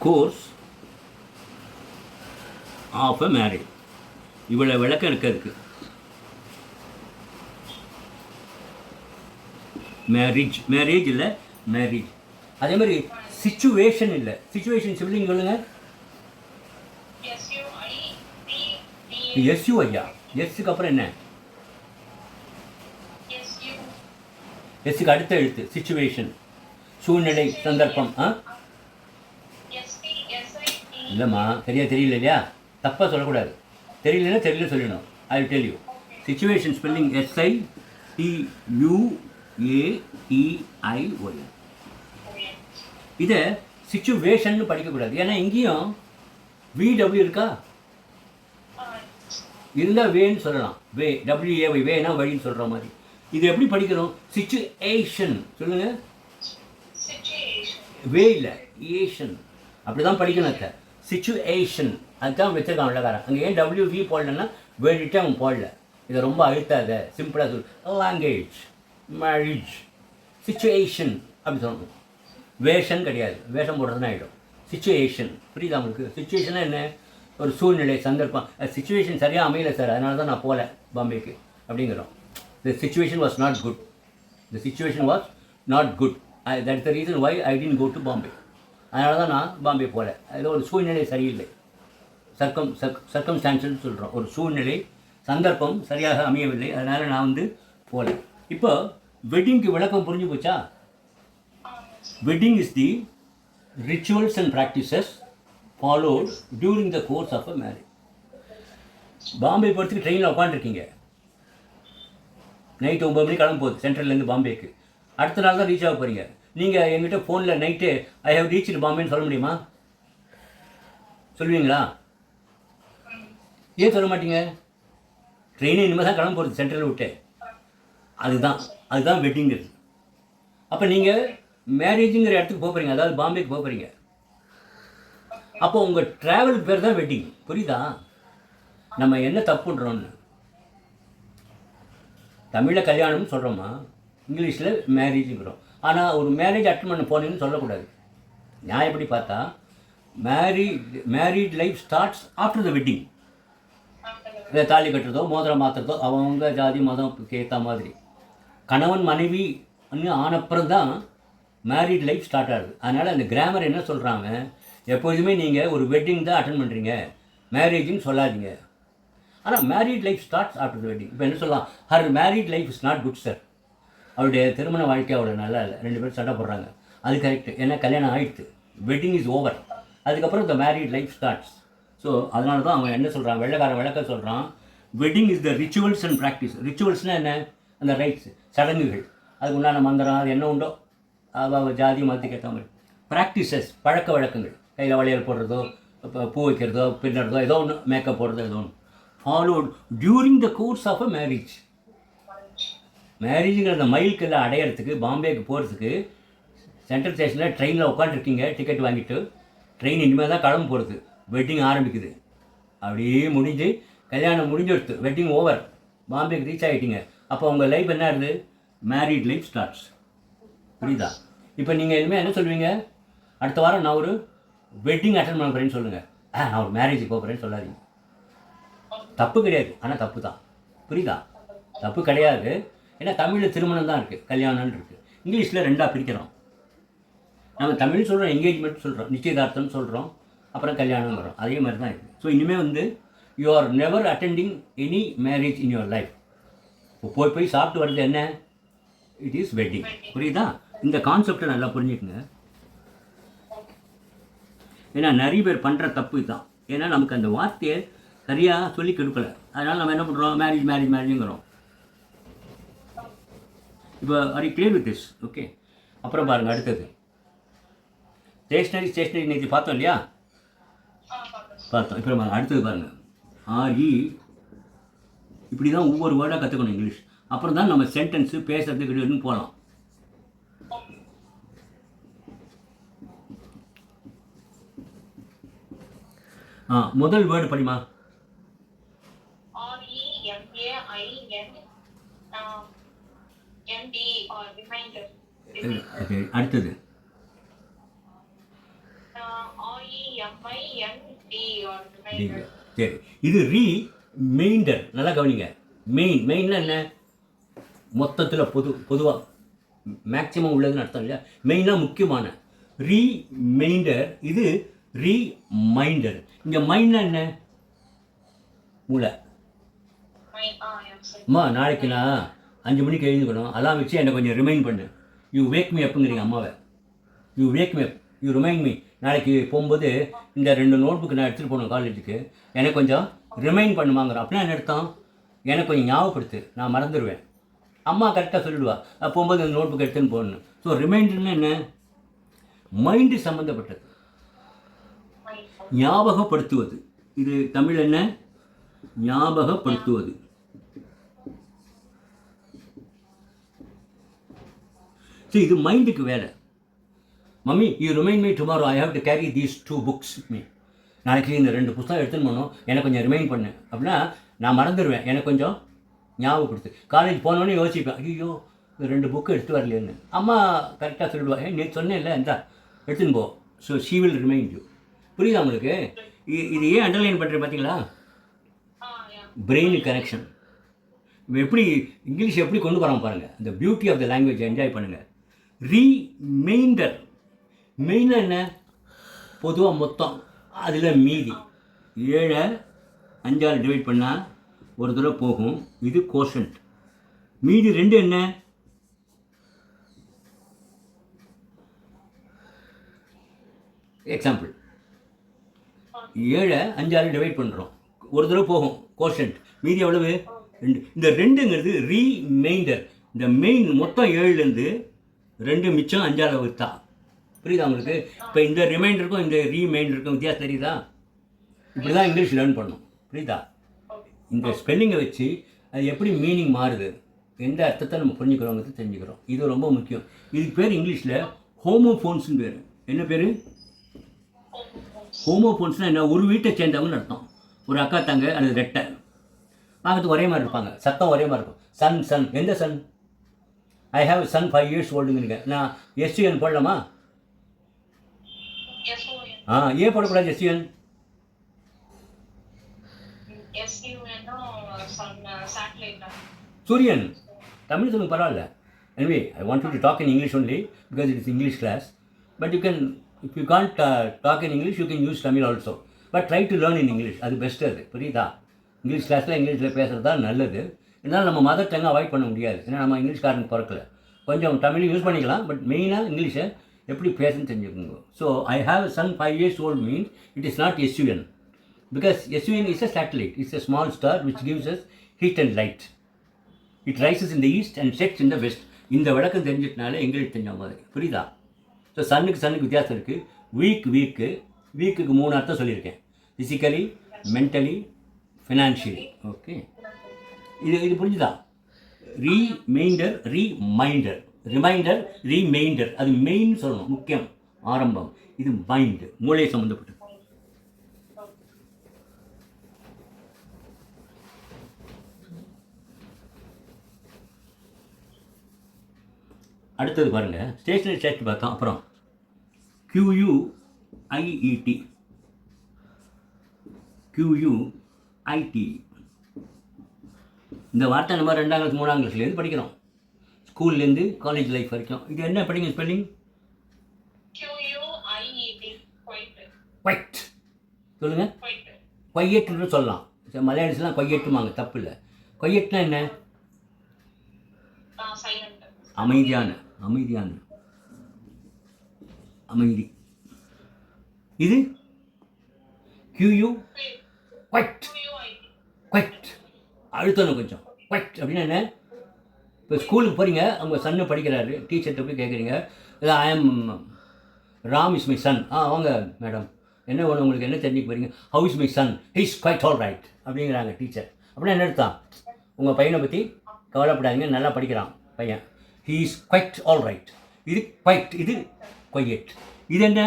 course of a marriage. இவ்வளவு விளக்கம் இருக்கிறதுக்கு. மேரேஜ் இல்லை, மேரேஜ். அதே மாதிரி சிச்சுவேஷன் இல்லை. சிச்சுவேஷன் சிவிலிங் சொல்லுங்க. எஸ்யூஐயா? எஸ்ஸுக்கு அப்புறம் என்ன? எஸ்ஸுக்கு அடுத்த எழுத்து சிச்சுவேஷன், சூழ்நிலை, சந்தர்ப்பம். இல்லைம்மா, தெரியல இல்லையா? தப்பாக சொல்லக்கூடாது. தெரியலன்னா தெரியல சொல்லணும். I will tell you. Situation spelling SITUAEION. இதை சிச்சுவேஷன் படிக்கக்கூடாது. ஏன்னா இங்கேயும் VW இருக்கா? இருந்தால் வேன்னு சொல்லலாம். வே, WAY, வேனா வழின்னு சொல்கிற மாதிரி. இது எப்படி படிக்கிறோம்? சிச்சுவேஷன் சொல்லுங்கள். வே இல்லை, ஏஷன். அப்படி தான் படிக்கணும். அத்தை சிச்சுவேஷன் அதுதான் வச்சுருக்கான் வெள்ளக்காரன். அங்கே ஏன் WV போடலன்னா வேடிட்டு அவன் போடல. இதை ரொம்ப அழுத்தாத, சிம்பிளாக சொல். லாங்குவேஜ், மேரேஜ், சிச்சுவேஷன் அப்படி சொல்லணும். வேஷன் கிடையாது, வேஷம் போடுறதுனா ஆகிடும். சிச்சுவேஷன் புரியுதா உங்களுக்கு? சிச்சுவேஷனாக என்ன? ஒரு சூழ்நிலை, சந்தர்ப்பம். சிச்சுவேஷன் சரியாக அமையலை சார், அதனால தான் நான் போகல பாம்பேக்கு அப்படிங்கிறோம். The situation was not good. The situation was not good. That the reason why I didn't go to Bombay. அதனால தான் நான் பாம்பே போகல. ஏதோ ஒரு சூழ்நிலை சரியில்லை, சர்க்கம்ஸ்டான்ஸ்னு சொல்கிறோம். ஒரு சூழ்நிலை, சந்தர்ப்பம் சரியாக அமையவில்லை, அதனால் நான் போகல. இப்போ வெட்டிங்க்கு விளக்கம் புரிஞ்சு போச்சா? Wedding is the rituals and practices followed during the course of a marriage. Bombay போகிறதுக்கு ட்ரெயினில் உட்காந்துருக்கீங்க. நைட்டு 9 மணிக்கு கிளம்ப போகுது சென்ட்ரல்லேருந்து பாம்பேக்கு. அடுத்த நாள் தான் ரீச் ஆக போகிறீங்க. நீங்கள் எங்கிட்ட ஃபோனில் நைட்டு ஐ ஹவ் ரீச்டு பாம்பேன்னு சொல்ல முடியுமா? சொல்லுவீங்களா? ஏன் சொல்ல மாட்டீங்க? ட்ரெயினே இனிமேல் தான் கிளம்ப போகிறது சென்ட்ரல் விட்டு. அதுதான் வெட்டிங்கிறது. அப்போ நீங்கள் மேரேஜுங்கிற இடத்துக்கு போகிறீங்க, அதாவது பாம்பேக்கு போகிறீங்க. அப்போ உங்கள் ட்ராவலுக்கு பேர் தான் வெட்டிங். புரியுதா? நம்ம என்ன தப்பு பண்ணுறோன்னு. தமிழில் கல்யாணம்னு சொல்கிறோமா, இங்கிலீஷில் மேரேஜுங்கிறோம். ஆனால் ஒரு மேரேஜ் அட்டன் பண்ண போனீங்கன்னு சொல்லக்கூடாது. நியாயப்படி பார்த்தா married life starts after the wedding. இதை தாலி கட்டுறதோ மோதிரம் மாற்றுறதோ அவங்க ஜாதி மதம் ஏற்ற மாதிரி. கணவன் மனைவி ஆனப்புறம் தான் மேரீட் லைஃப் ஸ்டார்ட் ஆகுது. அதனால் அந்த கிராமர் என்ன சொல்கிறாங்க, எப்போதுமே நீங்கள் ஒரு வெட்டிங் தான் அட்டன் பண்ணுறீங்க, மேரேஜுன்னு சொல்லாதீங்க. ஆனால் married life starts after the wedding. இப்போ என்ன சொல்லலாம், her married life is not good sir. அவருடைய திருமண வாழ்க்கை அவ்வளோ நல்லா இல்லை, 2 பேரும் சண்டை போடுறாங்க. அது கரெக்டு, ஏன்னா கல்யாணம் ஆகிடுது, வெட்டிங் இஸ் ஓவர். அதுக்கப்புறம் இந்த மேரீட் லைஃப் ஸ்டார்ட்ஸ். ஸோ அதனால தான் அவங்க என்ன சொல்கிறாங்க, விளக்க சொல்கிறான், wedding is the rituals and practice. ரிச்சுவல்ஸ்னால் என்ன, அந்த ரைட்ஸ், சடங்குகள், அதுக்கு உண்டான மந்திரம், அது என்ன உண்டோ ஜாதி மதத்துக்கு ஏற்ற மாதிரி. ப்ராக்டிசஸ், பழக்க வழக்கங்கள், கையில் வளையல் போடுறதோ, இப்போ பூ வைக்கிறதோ, பின்னுறதோ, ஏதோ ஒன்று, மேக்கப் போடுறதோ, ஏதோ ஒன்று followed during the course of a marriage. மேரேஜுங்கிற அந்த மைல்கல்லை அடையிறதுக்கு, பாம்பேக்கு போகிறதுக்கு சென்ட்ரல் ஸ்டேஷனில் ட்ரெயினில் உட்காந்துருக்கீங்க, டிக்கெட் வாங்கிட்டு. ட்ரெயின் இனிமேல் தான் கிளம்ப போகிறது, வெட்டிங் ஆரம்பிக்குது. அப்படியே முடிஞ்சு கல்யாணம் முடிஞ்சிடுது, வெட்டிங் ஓவர், பாம்பேக்கு ரீச் ஆகிட்டீங்க. அப்போ உங்கள் லைஃப் என்ன ஆகுது, மேரீட் லைஃப் ஸ்டார்ட்ஸ். புரியுதா? இப்போ நீங்கள் இனிமேல் என்ன சொல்லுவீங்க, அடுத்த வாரம் நான் ஒரு வெட்டிங் அட்டன் பண்ண போகிறேன்னு சொல்லுங்கள். நான் ஒரு மேரேஜுக்கு போகிறேன்னு சொல்லாதீங்க. தப்பு கிடையாது, ஆனால் தப்பு தான். புரியுதா? தப்பு கிடையாது. ஏன்னா தமிழில் திருமணம் தான் இருக்குது, கல்யாணம்னு இருக்குது. இங்கிலீஷில் 2ஆக பிரிக்கிறோம். நம்ம தமிழ் சொல்கிறோம், என்கேஜ்மெண்ட் சொல்கிறோம், நிச்சயதார்த்தம்னு சொல்கிறோம், அப்புறம் கல்யாணம் வரும். அதே மாதிரி தான் இருக்குது. ஸோ இனிமேல் you are never attending any marriage in your life. இப்போ போய் சாப்பிட்டு வர்றது என்ன, இட் இஸ் வெட்டிங். புரியுதா? இந்த கான்செப்டை நல்லா புரிஞ்சுக்குங்க. ஏன்னா நிறைய பேர் பண்ணுற தப்பு தான். ஏன்னா நமக்கு அந்த வார்த்தையை சரியாக சொல்லி கெடுக்கலை. அதனால் நம்ம என்ன பண்ணுறோம், மேரேஜுங்கிறோம். இப்போ are you clear with this? Okay. அப்புறம் பாருங்கள், அடுத்தது ஸ்டேஷ்னரி நேற்று பார்த்தோம் இல்லையா, பார்த்தோம். இப்போ அடுத்தது பாருங்கள், ஆர்இ. இப்படி தான் ஒவ்வொரு வேர்டாக கற்றுக்கணும் இங்கிலீஷ். அப்புறம் தான் நம்ம சென்டென்ஸு பேசுறது கிடையாதுன்னு போகலாம். முதல் வேர்டு படிமா. அடுத்தது சரி, இது ரீமெயிண்டர். நல்லா கவனிங்க. மெயின்னா என்ன, மொத்தத்தில் பொதுவாக மேக்சிமம் உள்ளதுன்னு அர்த்தம் இல்லையா. மெயினாக முக்கியமான. ரீமெயிண்டர், இது ரீமைண்டர். இங்கே மைண்ட்னா என்ன, மூளை. அம்மா நாளைக்கு நான் 5 மணிக்கு எழுந்துக்கணும், அலாம் வச்சு என்னை கொஞ்சம் ரிமைண்ட் பண்ணு. யூ வேக் மீ அப்புங்கிறீங்க அம்மாவை. You wake me up, you remind me. நாளைக்கு போகும்போது இந்த 2 நோட் புக்கு நான் எடுத்துகிட்டு போகணும் காலேஜுக்கு, எனக்கு கொஞ்சம் ரிமைண்ட் பண்ணுமாங்கிறோம். அப்படின்னா என்ன அர்த்தம், எனக்கு கொஞ்சம் ஞாபகப்படுத்து, நான் மறந்துடுவேன். அம்மா கரெக்டாக சொல்லிடுவா, போகும்போது அந்த நோட் புக் எடுத்துன்னு போகணும். ஸோ ரிமைண்டர்னா என்ன, மைண்டு சம்மந்தப்பட்டது, ஞாபகப்படுத்துவது. இது தமிழ் என்ன, ஞாபகப்படுத்துவது. ஸோ இது மைண்டுக்கு வேலை. Mummy, you remind me tomorrow, I have to carry these 2 books me. நாளைக்கு இந்த 2 புத்தகம் எடுத்துன்னு போகணும், எனக்கு கொஞ்சம் ரிமைண்ட் பண்ணு. அப்படின்னா நான் மறந்துடுவேன், எனக்கு கொஞ்சம் ஞாபகப்படுத்து. காலேஜ் போனோடனே யோசிப்பேன், ஐயோ இந்த 2 புக்கு எடுத்து வரலையேன்னு. அம்மா கரெக்டாக சொல்லிடுவா, நேற்று சொன்னேன் இல்லை, இந்த எடுத்துன்னு போ. So she will remind you. புரியுதா உங்களுக்கு? இது ஏன் அண்டர்லைன் பண்ணுறேன் பார்த்தீங்களா, பிரெயின் கனெக்ஷன். எப்படி இங்கிலீஷ் எப்படி கொண்டு வரோம் பாருங்கள். இந்த beauty of the language enjoy பண்ணுங்கள். ரீமெயிண்டர், மெயினாக என்ன, பொதுவாக மொத்தம், அதில் மீதி 7 5ஆல் டிவைட் பண்ணால் ஒரு தடவை போகும், இது கோஷன்ட். மீதி 2 என்ன, எக்ஸாம்பிள் 7 5ஆல் டிவைட் பண்ணுறோம், ஒரு தடவை போகும் கோஷன்ட், மீதி எவ்வளவு 2. இந்த 2ங்கிறது ரீமெயிண்டர். இந்த மெயின் மொத்தம் 7லேருந்து 2 மிச்சம் 5ஆல் வகுத்தா. புரியுதா உங்களுக்கு? இப்போ இந்த ரிமைண்டருக்கும் இந்த ரீமைண்டருக்கும் வித்தியாசம் தெரியுதா? இப்படி தான் இங்கிலீஷ் லேர்ன் பண்ணணும். புரியுதா? இந்த ஸ்பெல்லிங்கை வச்சு அது எப்படி மீனிங் மாறுது, எந்த அர்த்தத்தை நம்ம புரிஞ்சுக்கிறோங்கிறது தெரிஞ்சுக்கிறோம். இது ரொம்ப முக்கியம். இதுக்கு பேர் இங்கிலீஷில் ஹோமோஃபோன்ஸ்னு பேர். என்ன பேர்? ஹோமோஃபோன்ஸ்னால் என்ன? ஒரு வீட்டை சேர்ந்தவங்கன்னு அர்த்தம். ஒரு அக்கா தங்க அல்லது ரெட்டை பார்க்கறதுக்கு ஒரே மாதிரி இருப்பாங்க, சத்தம் ஒரே மாதிரி இருக்கும். சன் சன், எந்த son? I have son 5 years ஓல்டுங்கிறீங்க. நான் எஸ்யூஎன் போடலாமா? ஏன் போடக்கூடாது எஸ்யூஎன்? சூரியன். தமிழ் சொல்லுங்க, பரவாயில்ல. Anyway, I want you to talk in English only because it is English class. But you can, if you can't talk in English, you can use Tamil also. But try to learn in English. அது best. அது புரியுதா? English கிளாஸில் இங்கிலீஷில் பேசுகிறது தான் நல்லது. இருந்தாலும் நம்ம மதர் டங்கை அவாய்ட் பண்ண முடியாது. ஏன்னா நம்ம இங்கிலீஷ்காரனுக்கு பிறக்கல. கொஞ்சம் தமிழ் யூஸ் பண்ணிக்கலாம், பட் மெயினாக இங்கிலீஷை எப்படி பேசுன்னு தெரிஞ்சுக்கோங்க. So I have a son 5 years old means it is not SUN. Because SUN is a satellite. It's a small star which gives us heat and light. It rises in the east and sets in the west. இந்த விளக்கம் தெரிஞ்சிட்டனால English தெரிஞ்ச மாதிரி. புரியுதா? So சன்னுக்கு வித்தியாசம் இருக்குது. வீக்குக்கு 3 அர்த்தம் சொல்லியிருக்கேன். Physically, mentally, financially. ஓகே, இது புரிஞ்சுதா? ரிமைண்டர், ரீமெயிண்டர். அது மெயின் சொல்லணும், முக்கியம், ஆரம்பம். இது மைண்ட், மூளை சம்மந்தப்பட்டது. அடுத்தது பாருங்கள், ஸ்டேஷனரி சேர்த்து பார்த்தோம். அப்புறம் QUIET. இந்த வார்த்தை நம்ம 2ஆம் கிளாஸ் 3ஆம் கிளாஸ்லேருந்து படிக்கிறோம், ஸ்கூல்லேருந்து காலேஜ் லைஃப் வரைக்கும். இது என்ன படிங்க ஸ்பெல்லிங்? குவைட். சொல்லுங்கள். கொய்யட்டுன்னு சொல்லலாம். மலையாளிஸ்லாம் கொய்யட்டுமாங்க, தப்பு இல்லை. கொய்யட்னா என்ன? அமைதி. இது குவைட். அழுத்தணும் கொஞ்சம். குவைட் அப்படின்னா என்ன? இப்போ ஸ்கூலுக்கு போகிறீங்க, அவங்க சன்னு படிக்கிறாரு, டீச்சர்கிட்ட போய் கேட்குறீங்க, I am Ram is my son. வாங்க மேடம், என்ன ஒன்று உங்களுக்கு என்ன தெரிஞ்சுக்க போகிறீங்க? How is my son? He's quite all right அப்படிங்கிறாங்க டீச்சர். அப்படின்னா என்ன அர்த்தம்? உங்கள் பையனை பற்றி கவலைப்படாதீங்க, நல்லா படிக்கிறான் பையன், he is quite all right. இது குவைட், இது கொய்யட். இது என்ன?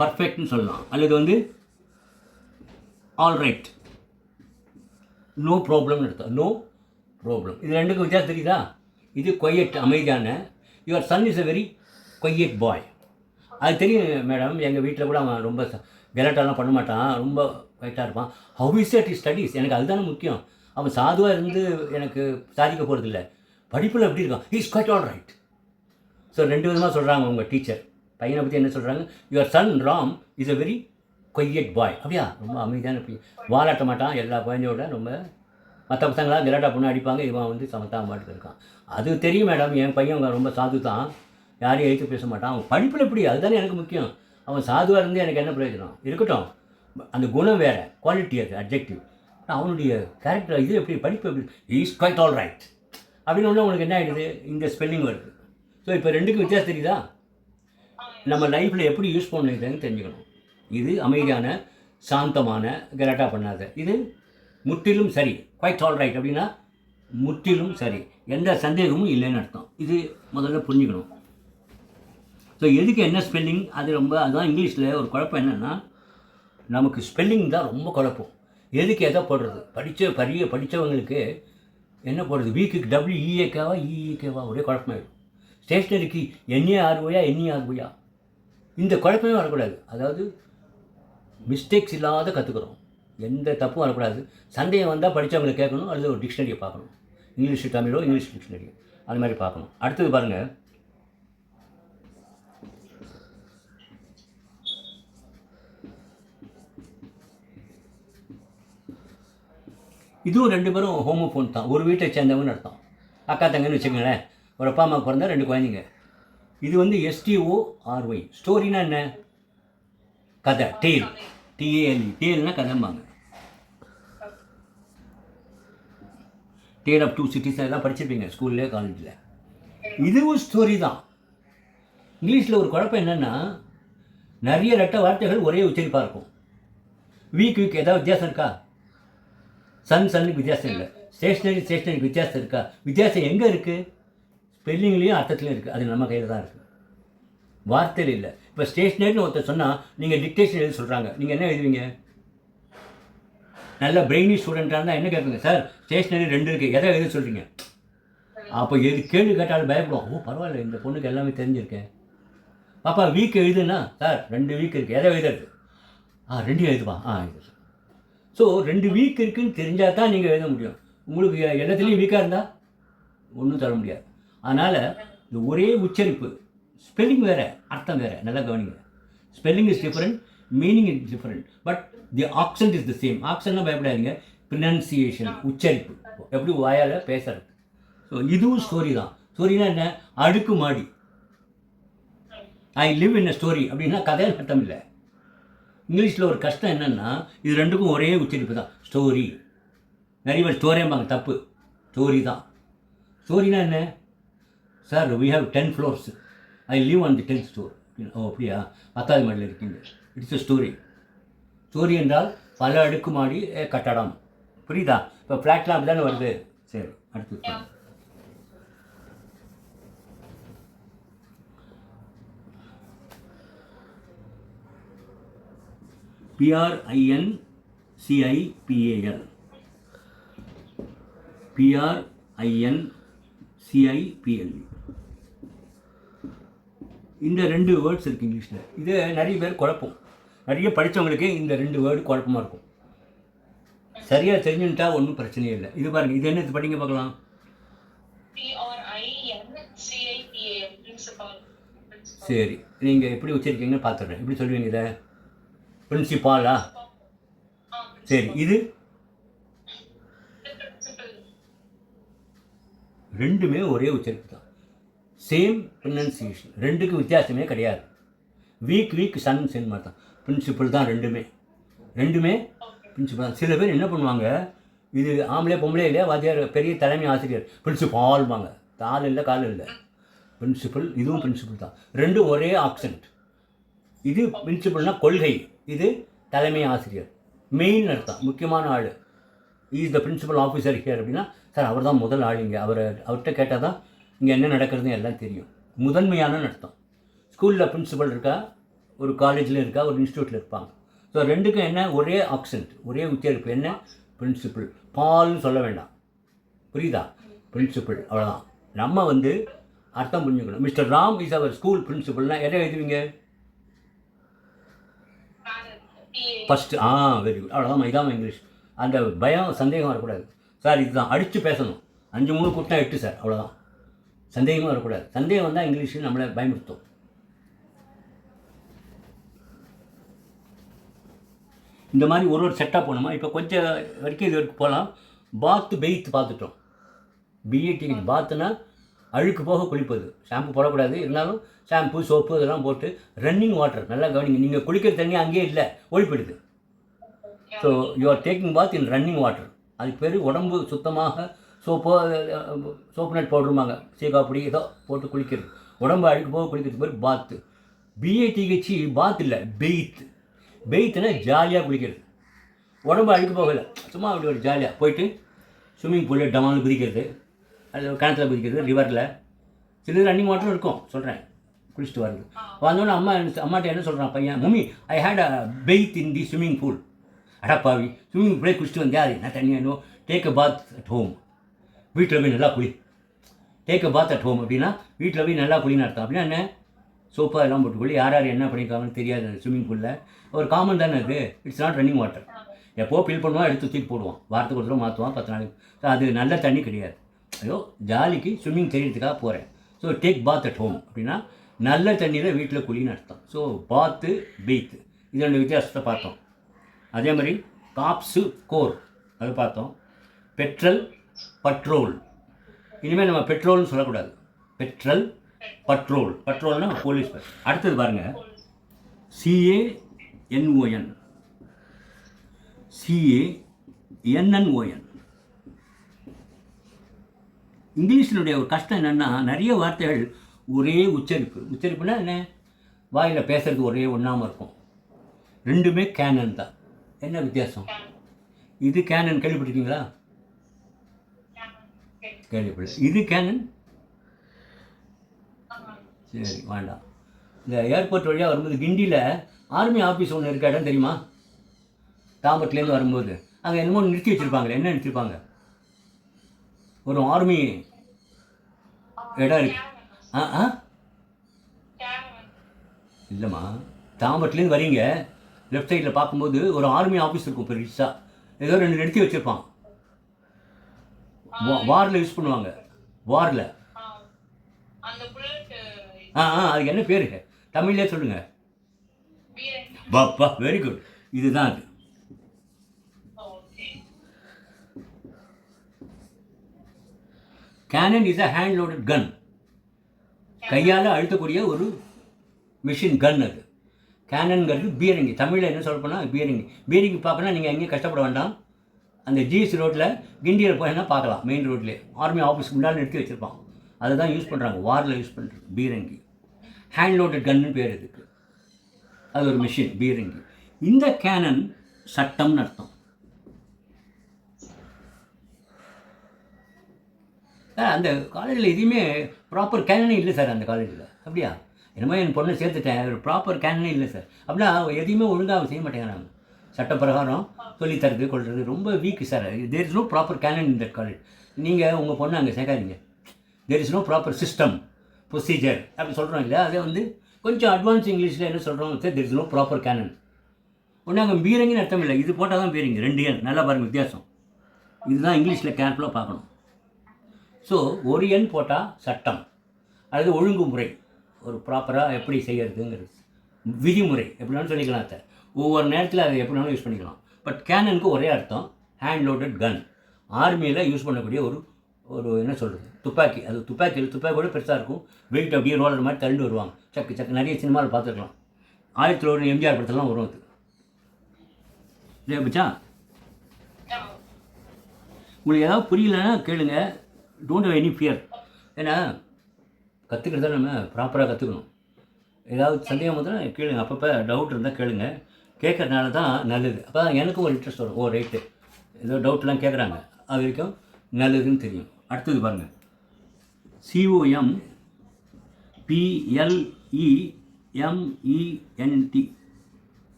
பர்ஃபெக்ட்னு சொல்லலாம், அல்லது ஆல் ரைட், நோ ப்ராப்ளம்னு அர்த்தம். No problem. இது ரெண்டுக்கும் வித்தியாசம் தெரியுதா? இது கொய்யட், அமைதியான. Your son is a very quiet boy. அது தெரியும் மேடம், எங்கள் வீட்டில் கூட அவன் ரொம்ப கெலட்டாலாம் பண்ண மாட்டான், ரொம்ப குவைட்டாக இருப்பான். How is it studies? எனக்கு அதுதானே முக்கியம். அவன் சாதுவாக இருந்து எனக்கு சாதிக்க போகிறது இல்லை, படிப்பில் எப்படி இருக்கான்? He is quite all right. So 2 விதமாக சொல்கிறாங்க உங்கள் டீச்சர். பையனை பற்றி என்ன சொல்கிறாங்க? Your son Ram is a very quiet boy. அப்படியா? ரொம்ப அமைதியான பையன், வாலாட்ட மாட்டான், எல்லா குழந்தையோட ரொம்ப. மற்ற பசங்களாம் கெலாட்டா பொண்ணு அடிப்பாங்க, இவன் சமத்தா மாட்டுக்கு இருக்கான். அது தெரியும் மேடம், என் பையன் ரொம்ப சாது தான், யாரையும் எழுத்து பேச மாட்டான். அவன் படிப்பில் எப்படி? அதுதானே எனக்கு முக்கியம். அவன் சாதுவாக இருந்து எனக்கு என்ன பிரயோஜனம்? இருக்கட்டும், அந்த குணம் வேறு, குவாலிட்டி, அது அப்ஜெக்டிவ். அவனுடைய கேரக்டர் இது எப்படி, படிப்பு எப்படி? இஸ் குவைட் ஆல் ரைட் அப்படின்னு ஒன்று உங்களுக்கு என்ன ஆகிடுது? இந்த ஸ்பெல்லிங் வருது. ஸோ இப்போ 2க்கும் வித்தியாசம் தெரியுதா? நம்ம லைஃப்பில் எப்படி யூஸ் பண்ணுறதுன்னு தெரிஞ்சுக்கணும். இது அமைதியான, சாந்தமான, கலாட்டா பண்ணாத. இது முற்றிலும் சரி, குவைட் ஆல் ரைட் அப்படின்னா முற்றிலும் சரி, எந்த சந்தேகமும் இல்லைன்னு அர்த்தம். இது முதல்ல புரிஞ்சுக்கணும். ஸோ எதுக்கு என்ன ஸ்பெல்லிங், அதுதான் இங்கிலீஷில் ஒரு குழப்பம். என்னென்னா, நமக்கு ஸ்பெல்லிங் தான் ரொம்ப குழப்பம். எதுக்கு எதை போடுறது? படித்தவங்களுக்கு என்ன போடுறது? வீக்குக்கு WEAKவா EEKவா ஒரே குழப்பமாயிடும். ஸ்டேஷ்னரிக்கு NAROயா இந்த குழப்பமே வரக்கூடாது. அதாவது மிஸ்டேக்ஸ் இல்லாத கற்றுக்குறோம், எந்த தப்பும் வரக்கூடாது. சந்தேகம் வந்தால் படித்தவங்களை கேட்கணும், அல்லது ஒரு டிக்ஷனரியை பார்க்கணும், இங்கிலீஷ் தமிழோ இங்கிலீஷ் டிக்ஷனரி அது மாதிரி பார்க்கணும். அடுத்தது பாருங்கள், இதுவும் 2 பேரும் ஹோமோஃபோன் தான், ஒரு வீட்டை சேர்ந்தவங்கன்னு அர்த்தம். அக்கா தங்கன்னு வச்சுக்கோங்களேன், ஒரு அப்பா அம்மாவுக்கு பிறந்தா 2 குழந்தைங்க. இது STORY. ஸ்டோரினா என்ன? கதை, டேல், TALE. டேல்னா கதைம்பாங்க. டேல் ஆஃப் 2 சிட்டிஸ் எல்லாம் படிச்சிருப்பீங்க ஸ்கூல்ல, காலேஜில். இதுவும் ஸ்டோரி தான். இங்கிலீஷில் ஒரு குழப்பம் என்னென்னா, நிறைய ரெட்ட வார்த்தைகள் ஒரே உச்சரிப்பாக இருக்கும். வீக் ஏதாவது வித்தியாசம் இருக்கா? சன்னுக்கு வித்தியாசம் இல்லை. ஸ்டேஷ்னரிக்கு வித்தியாசம் இருக்கா? வித்தியாசம் எங்கே இருக்குது? ஸ்பெல்லிங்லேயும் அர்த்தத்துலையும் இருக்குது. அது நம்ம கையில் தான் இருக்குது, வார்த்தையில் இல்லை. இப்போ ஸ்டேஷ்னரின்னு ஒருத்தர் சொன்னால் நீங்கள் டிக்டேஷன் எழுதி சொல்கிறாங்க, நீங்கள் என்ன எழுதுவீங்க? நல்ல பிரெயினி ஸ்டூடெண்ட்டாக இருந்தால் என்ன கேட்பீங்க? சார் ஸ்டேஷ்னரி 2 இருக்குது, எதை எழுத சொல்கிறீங்க? அப்போ எது கேள்வி கேட்டாலும் பயப்படும். ஓ பரவாயில்ல, இந்த பொண்ணுக்கு எல்லாமே தெரிஞ்சிருக்கேன். பாப்பா வீக் எழுதுனா, சார் 2 வீக் இருக்குது, எதை எழுதுறது? 2 எழுதுவா. எழுது. ஸோ 2 வீக் இருக்குதுன்னு தெரிஞ்சால் தான் நீங்கள் எழுத முடியும். உங்களுக்கு எல்லாத்துலேயும் வீக்காக இருந்தால் ஒன்றும் தர முடியாது. அதனால் இந்த ஒரே உச்சரிப்பு, ஸ்பெல்லிங் வேறு, அர்த்தம் வேறு. நல்லா கவனிங்க. Spelling is different, meaning is different, but the accent is the same. ஆக்சன்ட்லாம் பயப்படாதீங்க, ப்ரனன்சியேஷன், உச்சரிப்பு, எப்படி வாயால் பேசுறது. ஸோ இதுவும் ஸ்டோரி தான். ஸ்டோரினா என்ன? அடுக்குமாடி. ஐ லிவ் இன் அ ஸ்டோரி அப்படின்னா கதையில் அர்த்தம் இல்லை. இங்கிலீஷில் ஒரு கஷ்டம் என்னென்னா, இது ரெண்டுக்கும் ஒரே உச்சரிப்பு தான், ஸ்டோரி. நிறைய பேர் ஸ்டோரியாம்பாங்க, தப்பு. ஸ்டோரி தான். ஸ்டோரினா என்ன? Sir we have 10 floors, I live on the 10th floor. ஓ அப்படியா, 10வது மாடியில் இருக்கீங்க, இட்ஸ் அ ஸ்டோரி. ஸ்டோரி என்றால் பல அடுக்குமாடி கட்டடம். புரியுதா? இப்போ ஃப்ளாட்லாம் அப்படி தானே வருது. சரி, அடுத்து PRINCIPAL. PRINCIPL. இந்த 2 வேர்ட்ஸ் இருக்குது இங்கிலீஷில். இது நிறைய பேர் குழப்பம். நிறைய படித்தவங்களுக்கு இந்த 2 வேர்டு குழப்பமாக இருக்கும். சரியாக தெரிஞ்சுட்டா ஒன்றும் பிரச்சனையே இல்லை. இது பாருங்கள், இது என்ன? இது படிங்க பார்க்கலாம். சரி, நீங்கள் எப்படி உச்சரிக்கீங்கன்னு பார்த்துடுறேன். எப்படி சொல்லுவீங்க இதை? பிரின்சிபாலா? சரி, இது ரெண்டுமே ஒரே உச்சரிப்பு தான், சேம் ப்ரொனன்சியேஷன். 2க்கும் வித்தியாசமே கிடையாது. வீக் சன் மாதிரி தான். பிரின்சிபல் தான் ரெண்டுமே பிரின்சிபல் தான். சில பேர் என்ன பண்ணுவாங்க, இது ஆம்பளை பொம்பளை இல்லையா, வாத்தியார் பெரிய தலைமை ஆசிரியர் பிரின்சிபால்வாங்க. தாள் இல்லை கால் இல்லை, பிரின்சிபல். இதுவும் பிரின்சிபல் தான், ரெண்டும் ஒரே ஆக்சன்ட். இது பிரின்சிபல்னால் கொள்கை, இது தலைமை ஆசிரியர், மெயின் அர்த்தம், முக்கியமான ஆள். Is the principal officer here அப்படின்னா, சார் அவர் தான் முதல் ஆள் இங்கே, அவர்கிட்ட கேட்டால் தான் இங்கே என்ன நடக்கிறதுன்னு எல்லாம் தெரியும். முதன்மையான அர்த்தம். ஸ்கூலில் பிரின்சிபல் இருக்கா, ஒரு காலேஜில் இருக்கா, ஒரு இன்ஸ்டியூட்டில் இருப்பாங்க. ஸோ ரெண்டுக்கும் என்ன? ஒரே ஆக்சன்ட், ஒரே உச்சரிப்பு. என்ன? பிரின்சிபல். பால்னு சொல்ல வேண்டாம், புரியுதா? பிரின்சிபல், அவ்வளோதான். நம்ம அர்த்தம் புரிஞ்சுக்கணும். Mr Ram is our school பிரின்சிபல்னால் எதை எழுதுவீங்க? ஃபஸ்ட்டு. வெரி குட், அவ்வளோதான். இதாமல் இங்கிலீஷ். அந்த பயம் சந்தேகம் வரக்கூடாது. சார் இதுதான் அடித்து பேசணும், 5-3 கூட்டினா 8 சார், அவ்வளோதான். சந்தேகமாக வரக்கூடாது. சந்தேகம் வந்தால் இங்கிலீஷில் நம்மளை பயமுறுத்தும். இந்த மாதிரி ஒரு செட்டாக போகணுமா? இப்போ கொஞ்சம் வரைக்கும் இது வரைக்கும் போகலாம். பெய்த் பார்த்துட்டோம். BAT. பாத்துனா அழுக்கு போக குளிப்பது. ஷாம்பு போடக்கூடாது, இருந்தாலும் ஷாம்பு சோப்பு இதெல்லாம் போட்டு ரன்னிங் வாட்டர். நல்லா கவனிங்க, நீங்கள் குளிக்கிற தண்ணி அங்கேயே இல்லை, ஓடிப்பிடுது. So you are taking bath in running water. அதுக்கு பேர் உடம்பு சுத்தமாக சோப்பு நட் பவுடருமாங்க, சீக்காப்பொடி ஏதோ போட்டு குளிக்கிறது. உடம்பு அழுக்கு போக குளிக்கிறது பேர் பாத்து. BATH பாத் இல்லை, பெய்த்துனா ஜாலியாக குளிக்கிறது. உடம்பு அழுக்கு போகலை, சும்மா அப்படி ஒரு ஜாலியாக போயிட்டு ஸ்விம்மிங் பூலில் டமால் குதிக்கிறது, அது கிணத்துல குதிக்கிறது, ரிவரில். சில ரன்னிங் வாட்டரும் இருக்கும், சொல்கிறேன், குளிச்சுட்டு வருது. வந்தோடனே அம்மாட்ட என்ன சொல்கிறான் பையன், mummy I hate a bath in the swimming pool. அடப்பாவி, ஸ்விம்மிங் பூலே குளிச்சுட்டு வந்தேன், அது என்ன தண்ணியானோ. Take a bath at home, வீட்டில் போய் நல்லா குளி. Take a bath at home அப்படின்னா வீட்டில் போய் நல்லா குளின்னு அர்த்தம். அப்படின்னா என்ன? சோப்பாக எல்லாம் போட்டு குளி. யார் என்ன பண்ணியிருக்காங்கன்னு தெரியாது ஸ்விம்மிங் பூலில். ஒரு காமன் தானே அது. It's not running water. எப்போ ஃபில் பண்ணுவான், எடுத்து தூக்கி போடுவான், வாரத்துக்கு ஒரு தடவை மாற்றுவான், 10 நாளைக்கு. அது நல்ல தண்ணி கிடையாது. ஐயோ ஜாலிக்கு ஸ்விம்மிங் தெரியறதுக்காக போகிறேன். So take path at home அப்படின்னா நல்ல தண்ணியில் வீட்டில் குளின்னு அர்த்தம். ஸோ பாத்து, பெய்த்து, இது 2 வித்தியாசத்தை பார்த்தோம். அதே மாதிரி காப்ஸு, கோர், அது பார்த்தோம். Petrol, patrol. இனிமேல் நம்ம பெட்ரோல்னு சொல்லக்கூடாது, பெட்ரோல், பட்ரோல்னா போலீஸ். அடுத்தது பாருங்கள், CANON, CANNON. இங்கிலீஷினுடைய ஒரு கஷ்டம் என்னென்னா, நிறைய வார்த்தைகள் ஒரே உச்சரிப்புனா என்ன? வாயில் பேசுகிறது ஒரே ஒன்றாமல் இருக்கும். ரெண்டுமே கேனன் தான். என்ன வித்தியாசம்? இது கேனன் கேள்விப்பட்டிருக்கீங்களா? கேள்விப்படல. இது கேனன்? சரி வேண்டாம். இந்த ஏர்போர்ட் வழியாக வரும்போது கிண்டியில் ஆர்மி ஆஃபீஸ் ஒன்று இருக்க இடம் தெரியுமா? தாம்பரத்துலேருந்து வரும்போது அங்கே என்னமோ நிறுத்தி வச்சுருப்பாங்களே, என்ன நிறுத்திருப்பாங்க? ஒரு ஆர்மி இடம் இருக்கு. இல்லைம்மா, தாம்பரத்துலேருந்து வரீங்க, லெஃப்ட் சைடில் பார்க்கும்போது ஒரு ஆர்மி ஆஃபீஸ் இருக்கும் பெருசாக, ஏதோ 2 நிறுத்தி வச்சுருப்பான். வாரில் யூஸ் பண்ணுவாங்க, வாரில். அதுக்கு என்ன பேரு தமிழ்லேயே சொல்லுங்கள். பாப்பா, வெரி குட். இதுதான் அது. Cannon is a hand loaded gun. கையால் அழுத்தக்கூடிய ஒரு மிஷின் கன் அது. கேனன்கிறது பீரங்கி. தமிழில் என்ன சொல்லப்போனால் பீரங்கி. பீரங்கி பார்க்கணுன்னா நீங்கள் எங்கேயும் கஷ்டப்பட வேண்டாம். அந்த ஜிஎஸ்டி ரோட்டில் கிண்டியில் போயின்னா பார்க்கலாம். மெயின் ரோட்லேயே ஆர்மி ஆஃபீஸ்க்கு முன்னாடி நிறுத்தி வச்சுருப்பான். அதை தான் யூஸ் பண்ணுறாங்க, வாரில் யூஸ் பண்ணுறது பீரங்கி. ஹேண்ட் லோடட் கன்னு பேர் இதுக்கு. அது ஒரு மிஷின் பீரங்கி. இந்த கேனன் சட்டம்னு அர்த்தம். அந்த காலேஜில் எதுவுமே ப்ராப்பர் கேனனே இல்லை சார். அந்த காலேஜில் அப்படியா? என்னமோ என் பொண்ணை சேர்த்துட்டேன், ஒரு ப்ராப்பர் கேனனே இல்லை சார். அப்படின்னா எதையுமே ஒழுங்காக செய்ய மாட்டேங்கிறாங்க. சட்டப்பிரகாரம் சொல்லித்தரது கொள்வது ரொம்ப weak sir. There is no proper canon in that college. நீங்கள் உங்கள் பொண்ணை அங்கே சேர்க்காதீங்க. There is no proper system procedure அப்படி சொல்கிறோம் இல்லையா? அதே வந்து கொஞ்சம் அட்வான்ஸ் இங்கிலீஷில் என்ன சொல்கிறோம் sir, there is no proper cannon. ஒன்று அங்கே பீரங்கின்னு அர்த்தம் இல்லை, இது போட்டால் தான் பீரங்கி. 2 எண் நல்லா பாருங்கள் வித்தியாசம். இதுதான் இங்கிலீஷில் கேர்ஃபுல்லாக பார்க்கணும். ஸோ ஒரு எண் போட்டால் சட்டம், அதாவது ஒழுங்குமுறை, ஒரு ப்ராப்பராக எப்படி செய்யறதுங்கிறது, விதிமுறை எப்படினாலும் சொல்லிக்கலாம் சார். ஒவ்வொரு நேரத்தில் அதை எப்படினாலும் யூஸ் பண்ணிக்கலாம். பட் கேனனுக்கு ஒரே அர்த்தம், ஹேண்ட் லோடட் கன். ஆர்மியில் யூஸ் பண்ணக்கூடிய ஒரு என்ன சொல்கிறது, துப்பாக்கி. அது துப்பாக்கியோட பெருசாக இருக்கும். வெயிட் அப்படியே ரோலர் மாதிரி தள்ளி வருவாங்க. சக்கு நிறைய சினிமாவில் பார்த்துருக்கலாம். 1001 எம்ஜிஆர் படத்துலாம் வரும் அது. இல்லையா பச்சா? உங்களுக்கு ஏதாவது புரியலன்னா கேளுங்க. Don't have any fear. ஏன்னா கற்றுக்கிறத நம்ம ப்ராப்பராக கற்றுக்கணும். ஏதாவது சந்தேகம் வந்தால் கேளுங்க. அப்பப்போ டவுட் இருந்தால் கேளுங்க. கேட்கறதுனால தான் நல்லது. அப்போ தான் எனக்கும் ஒரு இன்ட்ரெஸ்ட் வரும். ரைட்டு, ஏதோ டவுட்லாம் கேட்குறாங்க, அது வரைக்கும் நல்லதுன்னு தெரியும். அடுத்தது பாருங்கள், COMPLEMENT. COMPLIMENT.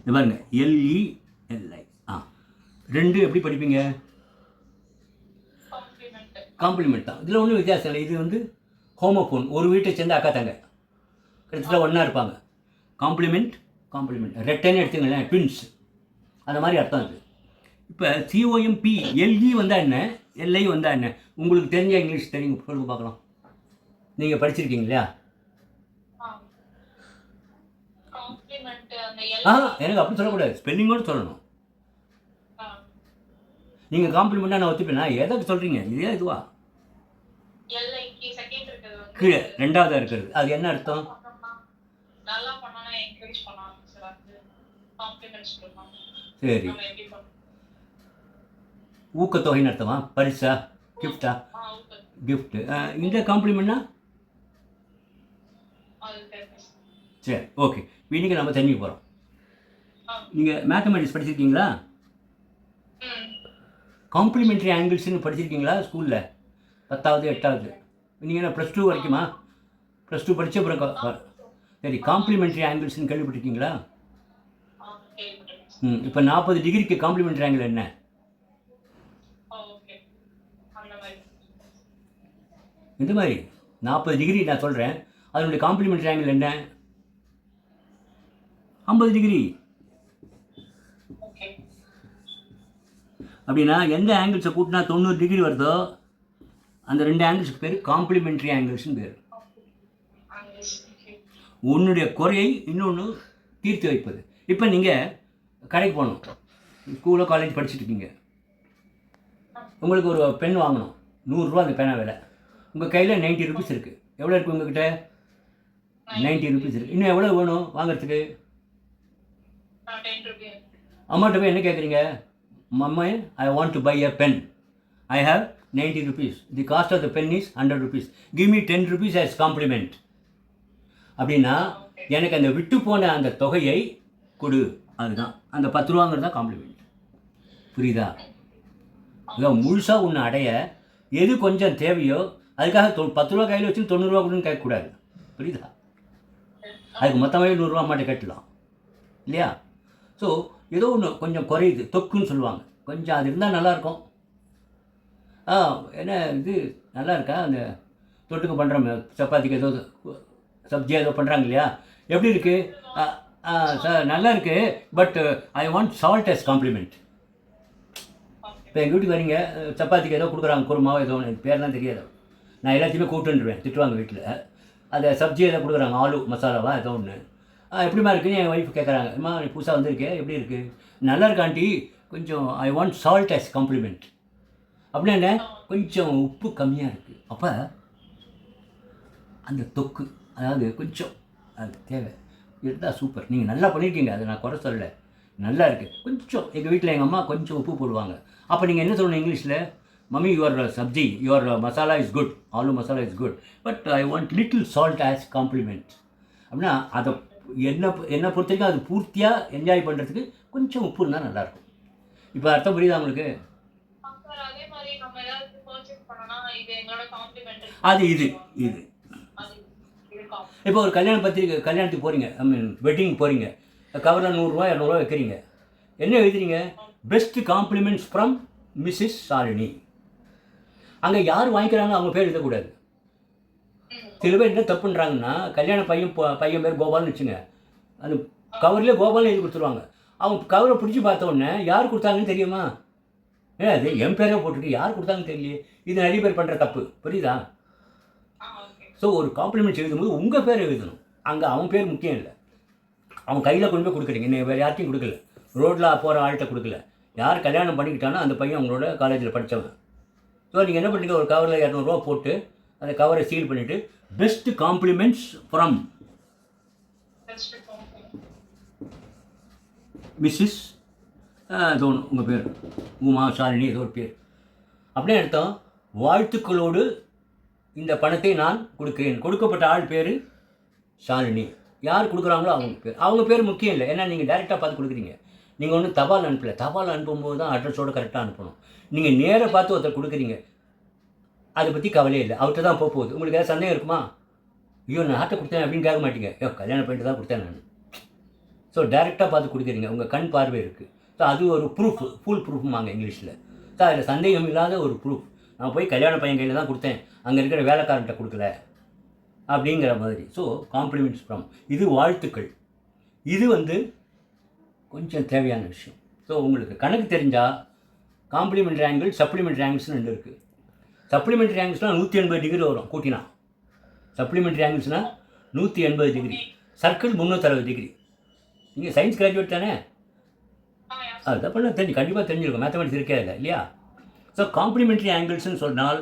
இது பாருங்கள், LELI. 2 எப்படி படிப்பீங்க? காம்ப்ளிமெண்ட் தான். இதில் ஒன்றும் வித்தியாசம் இல்லை. இது வந்து ஹோமோஃபோன், ஒரு வீட்டை சேர்ந்து அக்கா தங்க கிட்டத்தட்ட ஒன்றா இருப்பாங்க. காம்ப்ளிமெண்ட் ரெட்டைன்னு எடுத்துங்களேன், ட்வின்ஸ், அந்த மாதிரி அர்த்தம் அது. இப்போ COMPLE வந்தால் என்ன, LI வந்தால் என்ன? உங்களுக்கு தெரிஞ்ச இங்கிலீஷ் தெரியும், சொல்லுங்க பார்க்கலாம். நீங்கள் படிச்சிருக்கீங்க இல்லையா? எனக்கு அப்படி சொல்லக்கூடாது, ஸ்பெல்லிங்கோடு சொல்லணும். நீங்கள் காம்ப்ளிமெண்ட்டாக நான் ஒத்துப்பேன். எதுக்கு சொல்கிறீங்க? இதே இதுவா? கீழே 2ஆவதாக இருக்கிறது, அது என்ன அர்த்தம்? சரி, ஊக்கத்தொகைன்னு அர்த்தமா? பரிசா, கிஃப்டா? கிஃப்ட்டு. இந்த காம்ப்ளிமெண்ட்னா? சரி, ஓகே. இன்னைக்கு நம்ம தெரிஞ்சுக்க போகிறோம். நீங்கள் மேத்தமெட்டிக்ஸ் படிச்சிருக்கீங்களா? காம்ப்ளிமெண்ட்ரி ஆங்கிள்ஸ்னு படிச்சிருக்கீங்களா ஸ்கூலில்? 10வது 8வது? நீங்கள் என்ன +2 வரைக்குமா? +2 படித்த அப்புறம் சரி, காம்ப்ளிமெண்ட்ரி ஆங்கிள்ஸ்னு கேள்விப்பட்டிருக்கீங்களா? இப்போ 40 டிகிரிக்கு காம்ப்ளிமெண்ட்ரி ஆங்கிள் என்ன? இந்த மாதிரி 40 டிகிரி நான் சொல்கிறேன், அதனுடைய காம்ப்ளிமெண்ட்ரி ஆங்கிள் என்ன? 50 டிகிரி. அப்படின்னா எந்த ஆங்கிள்ஸை கூட்டினா 90 டிகிரி வருதோ அந்த 2 ஆங்கிள்ஸுக்கு பேர் காம்ப்ளிமெண்ட்ரி ஆங்கிள்ஸ்னு பேர். ஒன்றுடைய குறையை இன்னொன்று தீர்த்து வைப்பது. இப்போ நீங்கள் கடைக்கு போகணும், ஸ்கூலோ காலேஜ் படிச்சுட்டு இருக்கீங்க, உங்களுக்கு ஒரு பென் வாங்கணும், 100 ரூபா அந்த பேனா விலை. உங்கள் கையில் 90 ருபீஸ் இருக்குது. எவ்வளோ இருக்குது உங்கள்கிட்ட? 90 ருபீஸ் இருக்குது. இன்னும் எவ்வளோ வேணும் வாங்கிறதுக்கு? அம்மாட்ட போய் என்ன கேட்குறீங்க? Mamma, I want to buy a pen, I have 90 rupees. The cost of the pen is 100 rupees. Give me 10 rupees as compliment. அப்படின்னா எனக்கு அந்த விட்டு போன அந்த தொகையை கொடு, அதுதான் அந்த 10 ரூபாங்கிறது தான் காம்ப்ளிமெண்ட். புரியுதா? இதான் முழுசாக ஒன்று அடைய எது கொஞ்சம் தேவையோ அதுக்காக 10 ரூபா கையில் வச்சு 90 ரூபா கொடுன்னு கேட்கக்கூடாது. புரியுதா? அதுக்கு மொத்தமாகவே 100 ரூபா மாட்டே கட்டலாம் இல்லையா? ஸோ ஏதோ ஒன்று கொஞ்சம் குறையுது, தொக்குன்னு சொல்லுவாங்க, கொஞ்சம் அது இருந்தால் நல்லாயிருக்கும். என்ன இது நல்லா இருக்கா? அந்த தொட்டுக்கு பண்ணுறோம் சப்பாத்திக்கு ஏதோ சப்ஜி ஏதோ பண்ணுறாங்க இல்லையா, எப்படி இருக்குது? சார் நல்லா இருக்குது, but I want salt as compliment. இப்போ எங்கள் வீட்டுக்கு வரீங்க, சப்பாத்திக்கு ஏதோ கொடுக்குறாங்க, குருமாவோ ஏதோ ஒன்று, பேர்லாம் தெரியாது, நான் எல்லாத்தையுமே கூட்டுருவேன், திட்டுவாங்க வீட்டில். அதை சப்ஜி ஏதோ கொடுக்குறாங்க, ஆலு மசாலாவா ஏதோ ஒன்று, எப்படிமா இருக்குன்னு என் ஒய்ஃப் கேட்குறாங்க. அம்மா நீ புதுசாக வந்திருக்கேன், எப்படி இருக்குது? நல்லா இருக்காண்டி, கொஞ்சம் I want salt as compliment. அப்படின்னா என்ன, கொஞ்சம் உப்பு கம்மியாக இருக்குது. அப்போ அந்த தொக்கு, அதாவது கொஞ்சம் அது தேவை இருந்தால் சூப்பர். நீங்கள் நல்லா பண்ணியிருக்கீங்க, அதை நான் குறை சொல்லலை, நல்லா இருக்குது. கொஞ்சம் எங்கள் வீட்டில் எங்கள் அம்மா கொஞ்சம் உப்பு போடுவாங்க. அப்போ நீங்கள் என்ன சொல்லணும் இங்கிலீஷில்? Mummy your sabzi, your masala is good, aloo masala is good, but I want little salt as compliment. அப்படின்னா அதை என்னை பொறுத்த வரைக்கும் அது பூர்த்தியாக என்ஜாய் பண்ணுறதுக்கு கொஞ்சம் உப்பு இருந்தால் நல்லாயிருக்கும். இப்போ அர்த்தம் புரியுதா உங்களுக்கு? அது இது இப்போ ஒரு கல்யாணத்துக்கு போகிறீங்க, ஐ மீன் வெட்டிங் போகிறீங்க, கவரில் 100 ரூபா 200 ரூபா வைக்கிறீங்க, என்ன எழுதுறீங்க? Best compliments from missus Shalini. அங்கே யார் வாங்கிக்கிறாங்க அவங்க பேர் எழுதக்கூடாது. சில பேர் என்ன தப்பு பண்ணுறாங்கன்னா, கல்யாண பையன் பேர் கோபால்னு வச்சுங்க, அந்த கவர்லேயே கோபால்னு எழுதி கொடுத்துருவாங்க. அவங்க கவரை பிடிச்சி பார்த்த உடனே யார் கொடுத்தாங்கன்னு தெரியுமா? அது என் பேரே போட்டுருக்கு, யார் கொடுத்தாங்கன்னு தெரியலையே. இது நிறைய பேர் பண்ணுற தப்பு, புரியுதா? ஸோ ஒரு காம்ப்ளிமெண்ட்ஸ் எழுதும்போது உங்கள் பேர் எழுதணும், அங்கே அவன் பேர் முக்கியம் இல்லை. அவன் கையில் கொண்டு போய் கொடுக்குறீங்க, இன்னும் வேறு யார்ட்டையும் கொடுக்கல, ரோட்டில் போகிற ஆள்கிட்ட கொடுக்கல, யார் கல்யாணம் பண்ணிக்கிட்டானோ அந்த பையன் அவங்களோட காலேஜில் படித்தவன். ஸோ நீங்கள் என்ன பண்ணுறீங்க, ஒரு கவரில் 200 ரூபா போட்டு அந்த கவரை சீல் பண்ணிவிட்டு, பெஸ்ட் காம்ப்ளிமெண்ட்ஸ் ஃப்ரம் மிஸ்ஸஸ் ஏதோ ஒன்று, உங்கள் பேர் உமா ஷாலினி ஏதோ ஒரு பேர், அப்படியே அர்த்தம். வாழ்த்துக்களோடு இந்த பணத்தை நான் கொடுக்கிறேன். கொடுக்கப்பட்ட ஆள் பேர் ஷாலினி. யார் கொடுக்குறாங்களோ அவங்க பேர் முக்கியம் இல்லை, ஏன்னா நீங்கள் டைரெக்டாக பார்த்து கொடுக்குறீங்க. நீங்கள் ஒன்றும் தபால் அனுப்பலை, தபால் அனுப்பும்போது தான் அட்ரஸோடு கரெக்டாக அனுப்பணும். நீங்கள் நேராக பார்த்து ஒருத்தர் கொடுக்குறீங்க, அதை பற்றி கவலையே இல்லை, அவர்கிட்ட தான் போகுது. உங்களுக்கு ஏதாவது சந்தேகம் இருக்குமா? ஐயோ நான் ஆட்டை கொடுத்தேன் அப்படின்னு கேட்க மாட்டீங்க, கல்யாணம் பண்ணிட்டு தான் கொடுத்தேன் நான். ஸோ டைரெக்டாக பார்த்து கொடுக்குறீங்க, உங்கள் கண் பார்வை இருக்குது. ஸோ அது ஒரு ப்ரூஃப், ஃபுல் ப்ரூஃப்மாங்க இங்கிலீஷில். ஸோ அதில் சந்தேகம் இல்லாத ஒரு ப்ரூஃப். நான் போய் கல்யாண பையன் கையில் தான் கொடுத்தேன், அங்கே இருக்கிற வேலைக்காரன்ட்ட கொடுக்கல அப்படிங்கிற மாதிரி. ஸோ காம்ப்ளிமெண்ட்ஸ் ஃப்ரம், இது வாழ்த்துக்கள். இது கொஞ்சம் தேவையான விஷயம். ஸோ உங்களுக்கு கணக்கு தெரிஞ்சால் காம்ப்ளிமெண்ட்ரி ஆங்கிள், சப்ளிமெண்ட்ரி ஆங்கிள்ஸ்னு 2 இருக்குது. சப்ளிமெண்ட்ரி ஆங்கிள்ஸ்னால் 180 டிகிரி வரும் கூட்டினா. சப்ளிமெண்ட்ரி ஆங்கிள்ஸ்னால் 180 டிகிரி, சர்க்கிள் 360 டிகிரி. நீங்கள் சயின்ஸ் கிராஜுவேட் தானே? அதுதான் பண்ண கண்டிப்பாக தெரிஞ்சிருக்கும், மேத்தமெட்டிக்ஸ் இருக்கே இல்லை இல்லையா? ஸோ காம்ப்ளிமெண்ட்ரி ஆங்கிள்ஸ்னு சொன்னால்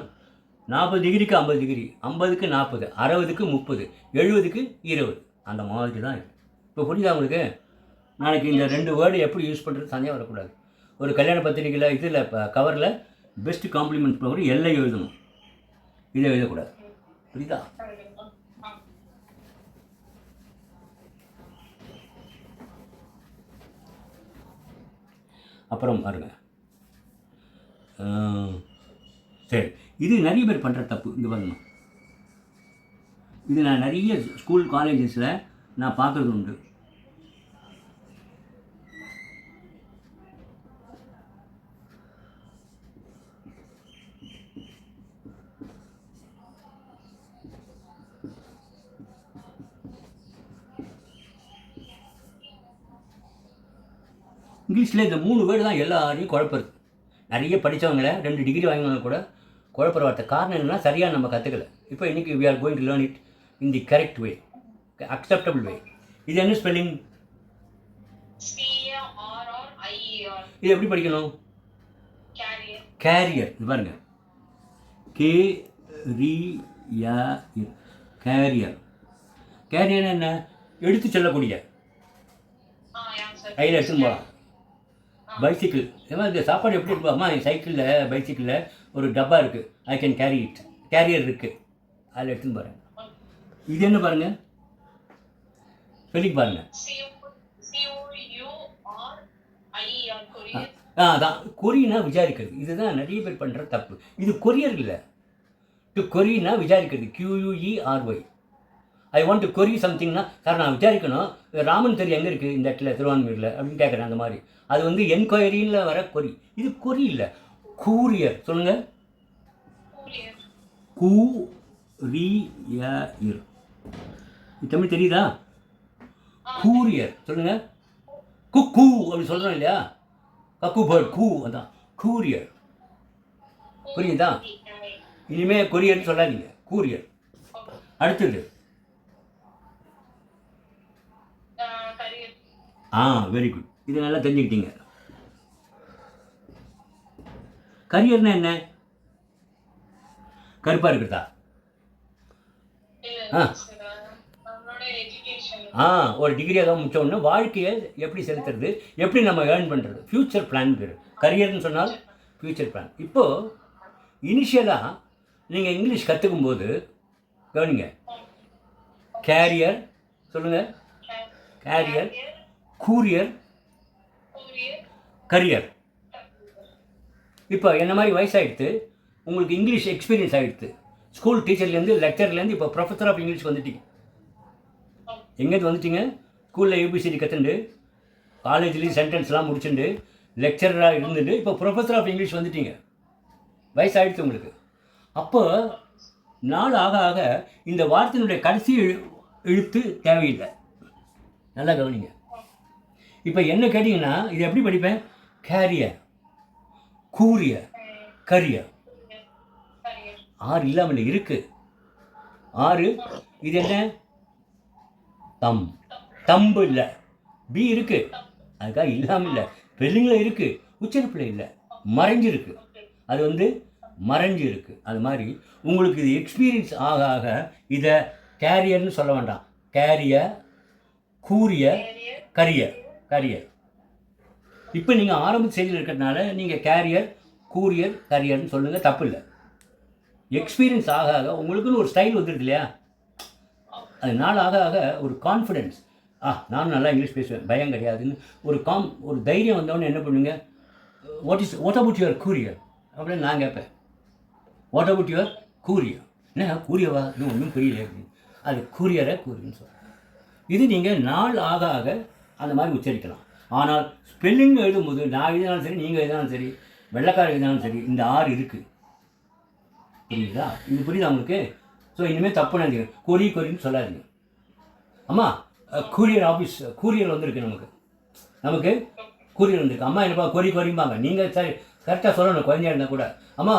40 டிகிரிக்கு 50 டிகிரி, 50க்கு 40, 60க்கு 30, 70க்கு 20, அந்த மாதிரி தான் இருக்குது. இப்போ புரியுதா உங்களுக்கு? நாளைக்கு இந்த 2 வேர்டு எப்படி யூஸ் பண்ணுறது தனியாக வரக்கூடாது. ஒரு கல்யாண பத்திரிகையில் இதில் இப்போ கவரில் பெஸ்ட் காம்ப்ளிமெண்ட் ப்ரோக்ராம் எல்லை எழுதணும், இதை எழுதக்கூடாது. புரியுதா? அப்புறம் பாருங்க, சரி, இது நிறைய பேர் பண்ணுற தப்பு. இங்கே பாருங்க, இது நான் நிறைய ஸ்கூல் காலேஜஸில் நான் பார்க்குறது உண்டு. இங்கிலீஷில் இந்த 3 வேர்டு தான் எல்லாரையும் குழப்பறது. நிறைய படித்தவங்கள 2 டிகிரி வாங்கினவங்க கூட குழப்பற வார்த்தை. காரணம் என்னென்னா சரியாக நம்ம கற்றுக்கல. இப்போ இன்றைக்கி we are going to learn it in the correct way, acceptable way. இது என்ன ஸ்பெல்லிங்? இது எப்படி படிக்கணும்? கேரியர். இது பாருங்க, கேரியர். கேரியர் என்ன? எடுத்து செல்லக்கூடிய, கையில் எடுத்துன்னு போகலாம். பைசிக்கிள். ஏமா இந்த சாப்பாடு எப்படி இருக்கும்? அம்மா என் சைக்கிளில் பைசிக்கிளில் ஒரு டப்பா இருக்குது, I can carry it, carrier இருக்குது, அதில் எடுத்துன்னு பாருங்கள். இது என்ன பாருங்கள், சொல்லிக்கு பாருங்கள். அதான் கொரினா விசாரிக்கிறது. இதுதான் நிறைய பேர் பண்ணுற தப்பு. இது கொரியர் இல்லை. டு கொரினா விசாரிக்கிறது, QUERY. I want to query சம்திங்னா, சார் நான் விசாரிக்கணும், ராமன் தெரு எங்கே இருக்குது இந்த இடத்துல திருவான்மையூரில் அப்படின்னு கேட்குறேன். அந்த மாதிரி அது வந்து என்கொயரியில் வர கொரி. இது கொரி இல்லை, கூரியர். சொல்லுங்கள், கூரியர். தமிழ் தெரியுதா? கூரியர் சொல்லுங்கள். குக்கூ அப்படி சொல்கிறோம் இல்லையா, கக்கு பேர்ட், கூ, அதான் கூரியர். புரியுதா? இனிமேல் கொரியர்னு சொல்லாதீங்க, கூரியர். அடுத்தது வெரி குட், இது நல்லா தெரிஞ்சுக்கிட்டீங்க. கரியர்னா என்ன? கருப்பாக இருக்கிறதா? ஒரு டிகிரியாக தான் முடிச்சோடனே வாழ்க்கையை எப்படி செலுத்துறது, எப்படி நம்ம ஏர்ன் பண்ணுறது, ஃப்யூச்சர் பிளான் பேர். கரியர்னு சொன்னால் ஃப்யூச்சர் பிளான். இப்போது இனிஷியலாக நீங்கள் இங்கிலீஷ் கற்றுக்கும் போது கவனிங்க, கேரியர் சொல்லுங்கள், கேரியர், கூரியர், கரியர். இப்போ என்ன மாதிரி வயசாகிடுது, உங்களுக்கு இங்கிலீஷ் எக்ஸ்பீரியன்ஸ் ஆகிடுது, ஸ்கூல் டீச்சர்லேருந்து லெக்சர்லேருந்து இப்போ ப்ரொஃபஸர் ஆஃப் இங்கிலீஷ் வந்துட்டீங்க. எங்கேருந்து வந்துட்டீங்க? ஸ்கூலில் ஏபிசிடி கற்றுண்டு, காலேஜ்லேயும் சென்டென்ஸ்லாம் முடிச்சுட்டு, லெக்சராக இருந்துட்டு இப்போ ப்ரொஃபஸர் ஆஃப் இங்கிலீஷ் வந்துட்டீங்க. வயசாகிடுச்சு உங்களுக்கு. அப்போ நாள் ஆக ஆக இந்த வார்த்தையினுடைய கடைசி எழுத்து தேவையில்லை. நல்லா கவனிங்க. இப்போ என்ன கேட்டிங்கன்னா, இது எப்படி படிப்பேன்? Carrier, courier, career. ஆறு இல்லாமல் இருக்குது. ஆறு. இது என்ன? தம்பு இல்லை, பி இருக்குது, அதுக்காக இல்லாமல் இல்லை, ஸ்பெல்லிங்கில் இருக்குது, உச்சரிப்பில் இல்லை, மறைஞ்சிருக்கு. அது வந்து மறைஞ்சு இருக்குது. அது மாதிரி உங்களுக்கு இது எக்ஸ்பீரியன்ஸ் ஆக ஆக இதை கேரியர்னு சொல்ல வேண்டாம், கேரியர், கூரியர், கரியர், கரியர். இப்போ நீங்கள் ஆரம்ப செய்தியில் இருக்கிறதுனால நீங்கள் கேரியர், கூரியர், கரியர்னு சொல்லுங்கள், தப்பு இல்லை. எக்ஸ்பீரியன்ஸ் ஆக ஆக உங்களுக்குன்னு ஒரு ஸ்டைல் வந்துருக்கு இல்லையா, அது நாள் ஆக ஆக ஒரு கான்ஃபிடென்ஸ், நானும் நல்லா இங்கிலீஷ் பேசுவேன், பயம் கிடையாதுன்னு ஒரு தைரியம் வந்தவொடனே என்ன பண்ணுங்க, வாட் அபவுட் யுவர் கூரியர் அப்படின்னு நான் கேட்பேன். What about your courier? என்ன கூரியவா, இன்னும் ஒன்றும் புரியல அப்படின்னு. அது கூரியர்னு சொல்கிறேன். இது நீங்கள் நாள் ஆக ஆக அந்த மாதிரி உச்சரிக்கலாம். ஆனால் ஸ்பெல்லிங் எழுதும்போது நான் எழுதினாலும் சரி, நீங்கள் எழுதினாலும் சரி, வெள்ளைக்காரர் எழுதினாலும் சரி, இந்த ஆறு இருக்குது. புரியுதா? இது புரியுதா உங்களுக்கு? ஸோ இனிமேல் தப்பு நினைக்கிறேன், கொரின்னு சொல்லாதீங்க. அம்மா கூரியர் ஆஃபீஸ், கூரியர் வந்திருக்கு, நமக்கு கூரியர் வந்திருக்கு. அம்மா என்னப்பா கொரிம்பாங்க. நீங்கள் சரி கரெக்டாக சொல்லணும், குழந்தையா இருந்தால் கூட. அம்மா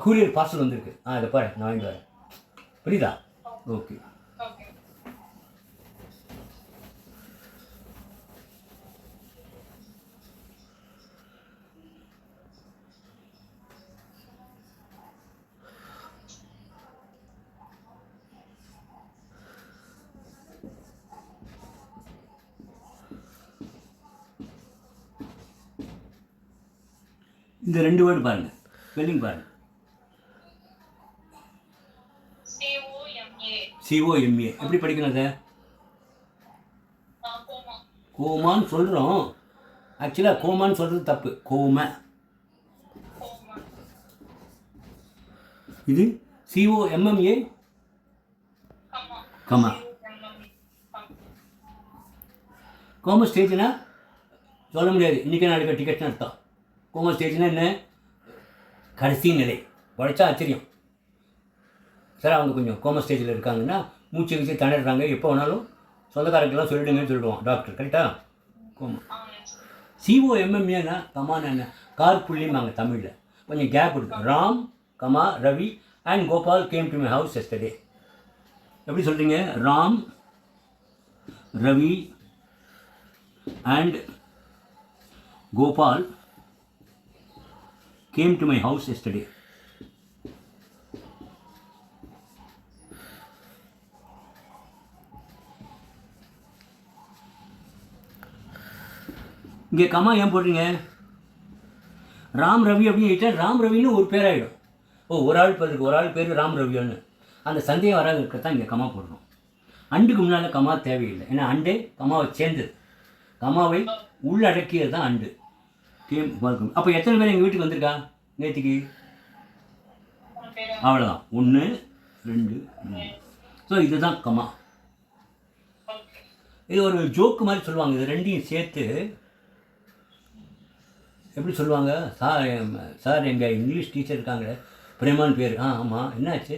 கூரியர் பார்சல் வந்திருக்கு, இதை பாரு நான் வாங்கிட்டு வரேன். புரியுதா? ஓகே. இந்த ரெண்டு வேர்டு பாருங்கள், ஸ்பெல்லிங் பாருங்கள். COMA எப்படி படிக்கணும்? அதை கோமான்னு சொல்கிறோம், ஆக்சுவலாக கோமான்னு சொல்கிறது தப்பு, கோம. இது COMMA, கமா. கோம ஸ்டேஜ்னா சொல்ல முடியாது, இன்றைக்கி நாளைக்கு டிக்கெட்னு அர்த்தம். கோமா ஸ்டேஜ்னா என்ன? கடைசி நிலை. உழைச்சா ஆச்சரியம். சார் அவங்க கொஞ்சம் கோமா ஸ்டேஜில் இருக்காங்கன்னா, மூச்சு வச்சு திணறாங்க, எப்போ வேணாலும் சொந்தக்காரங்கெல்லாம் சொல்லிடுங்கன்னு சொல்லிடுவோம் டாக்டர். கரெக்டாக? கோமா. COMMAனா கமானா என்ன? கார் புள்ளிம்பாங்க தமிழில். கொஞ்சம் கேப் இருக்குது. Ram, comma, Ravi and Gopal came to my house yesterday. எப்படி சொல்கிறீங்க? Ram, Ravi and Gopal came to my house yesterday. இங்கே கமா ஏன் போடுறீங்க? ராம் ரவி அப்படின்னு எழுதிட்டா ராம் ரவின்னு ஒரு பேராகிடும். ஒரு ஆள் பேர் இருக்குது, ஒரு ஆள் பேர் ராம் ரவியோன்னு. அந்த சந்தேகம் வராது இருக்கத்தான் இங்கே கமா போடணும். அண்டுக்கு முன்னால் கமா தேவையில்லை. ஏன்னா அண்டே கமாவை சேர்ந்தது, கமாவை உள்ளடக்கியது தான் அண்டு. அப்போ எத்தனை பேர் எங்கள் வீட்டுக்கு வந்திருக்கா நேற்றுக்கு? அவ்வளோதான், 1 2 3. ஸோ இதுதான் கமா. இது ஒரு ஜோக்கு மாதிரி சொல்லுவாங்க. இது ரெண்டையும் சேர்த்து எப்படி சொல்லுவாங்க? சார் எங்கள் இங்கிலீஷ் டீச்சர் இருக்காங்க, பிரேமான் பேர். ஆமாம், என்னாச்சு?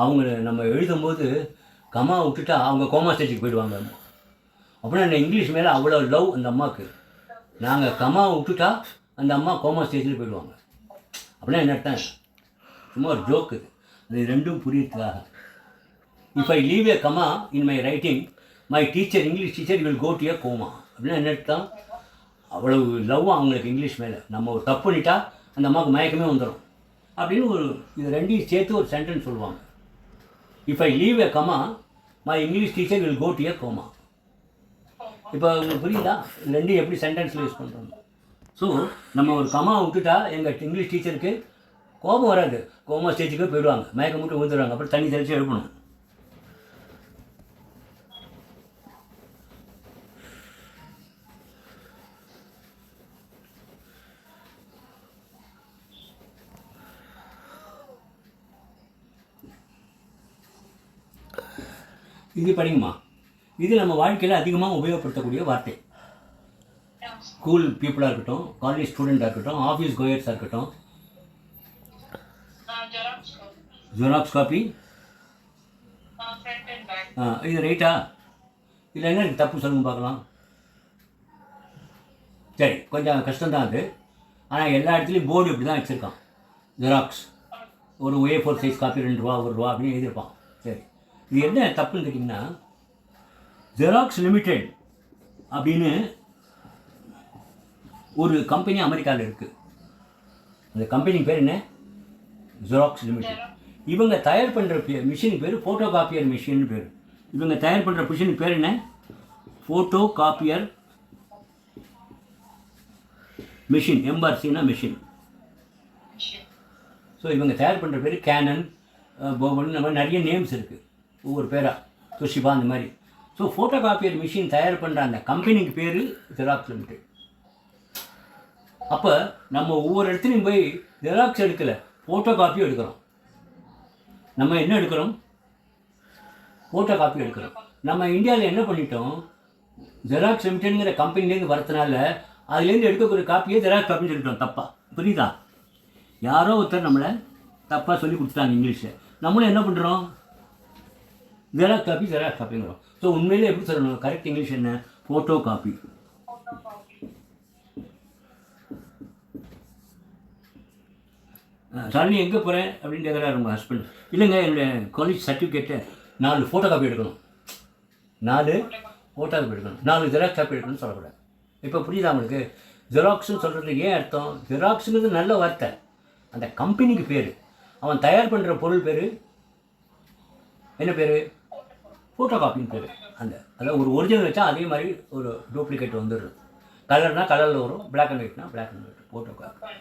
அவங்க நம்ம எழுதும்போது கமா விட்டுட்டா அவங்க கோமா ஸ்டேஜுக்கு போயிடுவாங்க. அப்படின்னா என்ன, இங்கிலீஷ் மேலே அவ்வளோ லவ் அந்த அம்மாவுக்கு. நாங்கள் கமா விட்டுட்டா அந்த அம்மா கோமா ஸ்டேஜில் போயிடுவாங்க. அப்படின்னா என்ன அர்த்தம்? சும்மா ஒரு ஜோக்கு. அது ரெண்டும் புரியறதுக்காக. If I leave a comma in my writing, my teacher, English teacher will go to a coma. அப்படின்னா என்ன அர்த்தம்? அவ்வளவு லவ் அவங்களுக்கு இங்கிலீஷ் மேலே. நம்ம ஒரு தப்பு பண்ணிட்டா அந்த அம்மாவுக்கு மயக்கமே வந்துடும் அப்படின்னு ஒரு இது ரெண்டையும் சேர்த்து ஒரு சென்டென்ஸ் சொல்லுவாங்க. If I leave a comma, my English teacher will go to a coma. இப்போ உங்களுக்கு புரியுதா ரெண்டையும் எப்படி சென்டென்ஸில் யூஸ் பண்ணுறோம்? ஸோ நம்ம ஒரு கமா விட்டுட்டா எங்கள் இங்கிலீஷ் டீச்சருக்கு கோபம் வராது, கோமா ஸ்டேஜுக்கு போயிடுவாங்க, மயக்கம் மட்டும் ஊற்றுறாங்க. அப்புறம் தண்ணி தெளித்து எழுப்பணும். இது படிங்கம்மா. இது நம்ம வாழ்க்கையில் அதிகமாக உபயோகப்படுத்தக்கூடிய வார்த்தை. ஸ்கூல் பீப்புளாக இருக்கட்டும், காலேஜ் ஸ்டூடெண்ட்டாக இருக்கட்டும், ஆஃபீஸ் கோயர்ஸாக இருக்கட்டும். Xerox copy. இது ரைட்டா? இதில் என்ன இருக்குது தப்பு சொல்லுங்க பார்க்கலாம். சரி, கொஞ்சம் கஷ்டம்தான் அது. ஆனால் எல்லா இடத்துலையும் போர்டு இப்படி தான் வச்சுருக்கான். ஜெராக்ஸ் ஒரு A4 சைஸ் காப்பி 2 ரூபா 1 ரூபா அப்படின்னு எழுதியிருப்பான். சரி, இது என்ன தப்புன்னு கேட்டிங்கன்னா, ஜெராக்ஸ் லிமிடெட் அப்படின்னு ஒரு கம்பெனி அமெரிக்காவில் இருக்குது. அந்த கம்பெனி பேர் என்ன? Xerox limited. இவங்க தயார் பண்ணுற மிஷின் பேர் ஃபோட்டோ காப்பியர் மிஷின் பேர். இவங்க தயார் பண்ணுற மிஷினுக்கு பேர் என்ன? Photo copier machine. எம்ஆர்சின்னா மிஷின். ஸோ இவங்க தயார் பண்ணுற பேர் கேனன், போகன், இந்த மாதிரி நிறைய நேம்ஸ் இருக்குது ஒவ்வொரு பேராக, துஷிபா அந்த மாதிரி. ஸோ ஃபோட்டோ காப்பியர் மிஷின் தயார் பண்ணுற அந்த கம்பெனிக்கு பேர் ஜெராக்ஸ் லிமிடெட். அப்போ நம்ம ஒவ்வொரு இடத்துலையும் போய் ஜெராக்ஸ் எடுக்கலை, ஃபோட்டோ காப்பியும் எடுக்கிறோம். நம்ம என்ன எடுக்கிறோம்? ஃபோட்டோ காப்பி எடுக்கிறோம். நம்ம இந்தியாவில் என்ன பண்ணிட்டோம்? ஜெராக்ஸ் லிமிடெட்ங்கிற கம்பெனிலேருந்து வரதுனால அதுலேருந்து எடுக்கக்கூடிய காப்பியே ஜெராக்ஸ் காப்பின்னு சொல்லிட்டோம். தப்பாக புரியுதா? யாரோ ஒருத்தர் நம்மளை தப்பாக சொல்லி கொடுத்துட்டாங்க இங்கிலீஷில். நம்மளும் என்ன பண்ணுறோம்? ஜெராக்ஸ் காப்பிங்கிறோம். ஸோ உண்மையிலே எப்படி சொல்லணும்? கரெக்ட் இங்கிலீஷ் என்ன? Photo copy. சாலினி எங்கே போகிறேன் அப்படின்னு கேட்குறாரு உங்கள் ஹஸ்பண்ட். இல்லைங்க, என்னுடைய காலேஜ் சர்டிஃபிகேட்டை 4 ஃபோட்டோ காப்பி எடுக்கணும், 4 ஃபோட்டோ காப்பி எடுக்கணும், 4 ஜெராக்ஸ் காப்பி எடுக்கணும்னு சொல்லக்கூடாது. இப்போ புரியுதா உங்களுக்கு? ஜெராக்ஸ்னு சொல்கிறதுக்கு ஏன் அர்த்தம்? ஜெராக்ஸுங்கிறது நல்ல வார்த்தை, அந்த கம்பெனிக்கு பேர். அவன் தயார் பண்ணுற பொருள் பேர் என்ன பேர்? ஃபோட்டோ காப்பின்னு பேர். அதாவது ஒரு ஒரிஜினல் வச்சா அதே மாதிரி ஒரு டூப்ளிகேட் வந்துடுது. கலர்னால் கலரில் வரும், பிளாக் அண்ட் ஒயிட்னா black and white. Photo copy.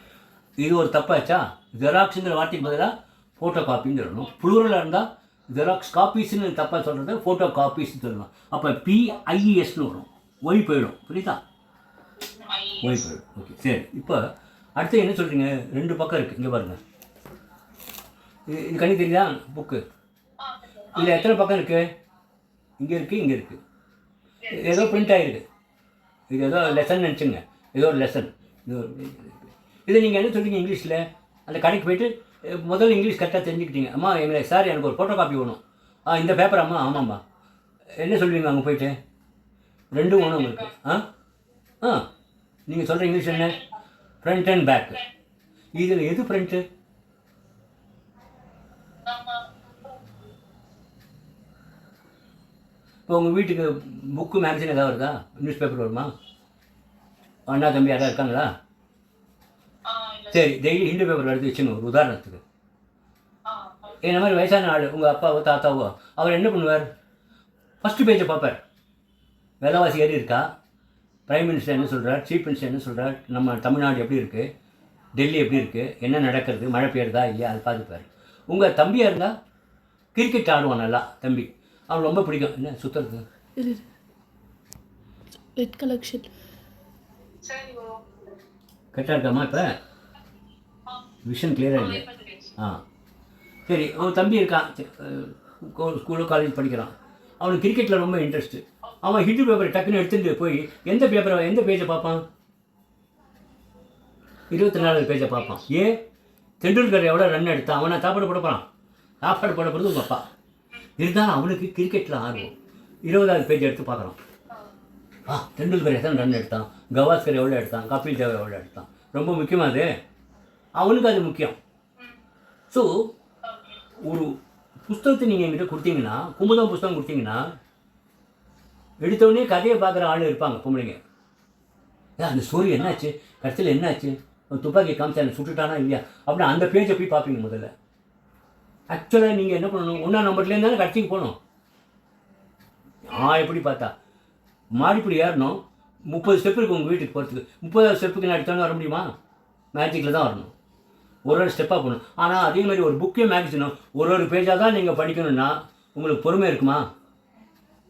இது ஒரு தப்பாச்சா? ஜெராக்ஸுங்கிற வார்த்தைக்கு பதிலாக ஃபோட்டோ காப்பின்னு சொல்லணும். ப்ளூரலாக இருந்தால் ஜெராக்ஸ் காப்பீஸ்ன்னு தப்பாக சொல்கிறது ஃபோட்டோ காப்பீஸ்ன்னு சொல்லணும். அப்போ PIESன்னு வரும், ஒய் போயிடும். புரியுதா? ஒய் போயிடும். ஓகே, சரி. இப்போ அடுத்து என்ன சொல்கிறீங்க? 2 பக்கம் இருக்குது, இங்கே பாருங்கள். இது கண்ணி தெரியுதா புக்கு? இல்லை, எத்தனை பக்கம் இருக்குது? இங்கே இருக்குது, இங்கே இருக்குது. ஏதோ பிரிண்ட் ஆகிருக்கு. இது ஏதோ லெசன் நினச்சிங்க, ஏதோ ஒரு லெசன். இதை நீங்கள் என்ன சொல்கிறீங்க இங்கிலீஷில்? அந்த கடைக்கு போய்ட்டு முதல்ல இங்கிலீஷ் கரெக்டாக தெரிஞ்சுக்கிட்டீங்க. அம்மா சார் எனக்கு ஒரு ஃபோட்டோ காப்பி வேணும். இந்த பேப்பர் அம்மா. ஆமாம்மா. என்ன சொல்லுவீங்க அங்கே போய்ட்டு? 2 வேணும் உங்களுக்கு. நீங்கள் சொல்கிற இங்கிலீஷ் என்ன? Front and back. இதில் எது ஃப்ரண்ட்டு? இப்போ உங்கள் வீட்டுக்கு புக்கு மேகசின் ஏதாவது வருதா? நியூஸ் பேப்பர் வருமா? அண்ணா தம்பி யாராவது இருக்காங்களா? சரி, டெய்லி ஹிந்து பேப்பர் எடுத்து வச்சுங்க ஒரு உதாரணத்துக்கு. இந்த மாதிரி வயசான ஆள், உங்கள் அப்பாவோ தாத்தாவோ, அவர் என்ன பண்ணுவார்? ஃபஸ்ட்டு பேஜை பார்ப்பார். விலைவாசி ஏறி இருக்கா, பிரைம் மினிஸ்டர் என்ன சொல்கிறார், சீஃப் மினிஸ்டர் என்ன சொல்கிறார், நம்ம தமிழ்நாடு எப்படி இருக்குது, டெல்லி எப்படி இருக்குது, என்ன நடக்கிறது, மழை பெய்யுறதா இல்லையா, அது பார்த்துப்பார். உங்கள் தம்பியாக இருந்தால் கிரிக்கெட் ஆடுவான் நல்லா தம்பி, அவன் ரொம்ப பிடிக்கும். என்ன சுற்றுறது ரெட் கலெக்ஷன் கரெக்டாக இருக்காமா? இப்போ விஷன் கிளியராக இல்லை. சரி, அவன் தம்பி இருக்கான், ஸ்கூலோ காலேஜ் படிக்கிறான். அவனுக்கு கிரிக்கெட்டில் ரொம்ப இன்ட்ரெஸ்ட்டு. அவன் ஹிந்து பேப்பரை டக்குன்னு எடுத்துகிட்டு போய் எந்த பேஜை பார்ப்பான்? 24 பேஜை பார்ப்பான். ஏன்? தெண்டுல்கர் எவ்வளோ ரன் எடுத்தான், அவனை சாப்பாடு போட போகிறான். சாப்பாடு போட போகிறது உங்கள் அப்பா. இருந்தாலும் அவனுக்கு கிரிக்கெட்டில் ஆர்வம். 20வது பேஜ் எடுத்து பார்க்குறான். தெண்டுல்கர் எத்தனை ரன் எடுத்தான், கவாஸ்கர் எவ்வளோ எடுத்தான், கபில் தேவ் எவ்வளோ எடுத்தான். ரொம்ப முக்கியமாக அது, அவனுக்கு அது முக்கியம். ஸோ ஒரு புஸ்தகத்தை நீங்கள் என்கிட்ட கொடுத்தீங்கன்னா, குமுதம் புஸ்தகம் கொடுத்தீங்கன்னா, எடுத்தோடனே கதையை பார்க்குற ஆள் இருப்பாங்க பொம்பளைங்க. அந்த ஸ்டோரி என்னாச்சு, கடைசியில் என்னாச்சு, துப்பாக்கி காமிச்சா சுட்டுட்டானா இல்லையா அப்படின்னு அந்த பேஜை போய் பார்ப்பீங்க முதல்ல. ஆக்சுவலாக நீங்கள் என்ன பண்ணணும், 1ஆம் நம்பர்லேருந்து தானே கடைசிக்கு போகணும். எப்படி பார்த்தா மாடிப்படி ஏறணும், 30 ஸ்டெப் இருக்குது உங்கள் வீட்டுக்கு போகிறதுக்கு. 30வது ஸ்டெப்புக்கு நான் எடுத்தோன்னு வர முடியுமா? மேஜிக்கில் தான் வரணும், ஒரு ஸ்டெப்பாக போகணும். ஆனால் அதே மாதிரி ஒரு புக்கே மேக்ஸினும் ஒரு பேஜாக தான் நீங்கள் படிக்கணும்னா உங்களுக்கு பொறுமை இருக்குமா?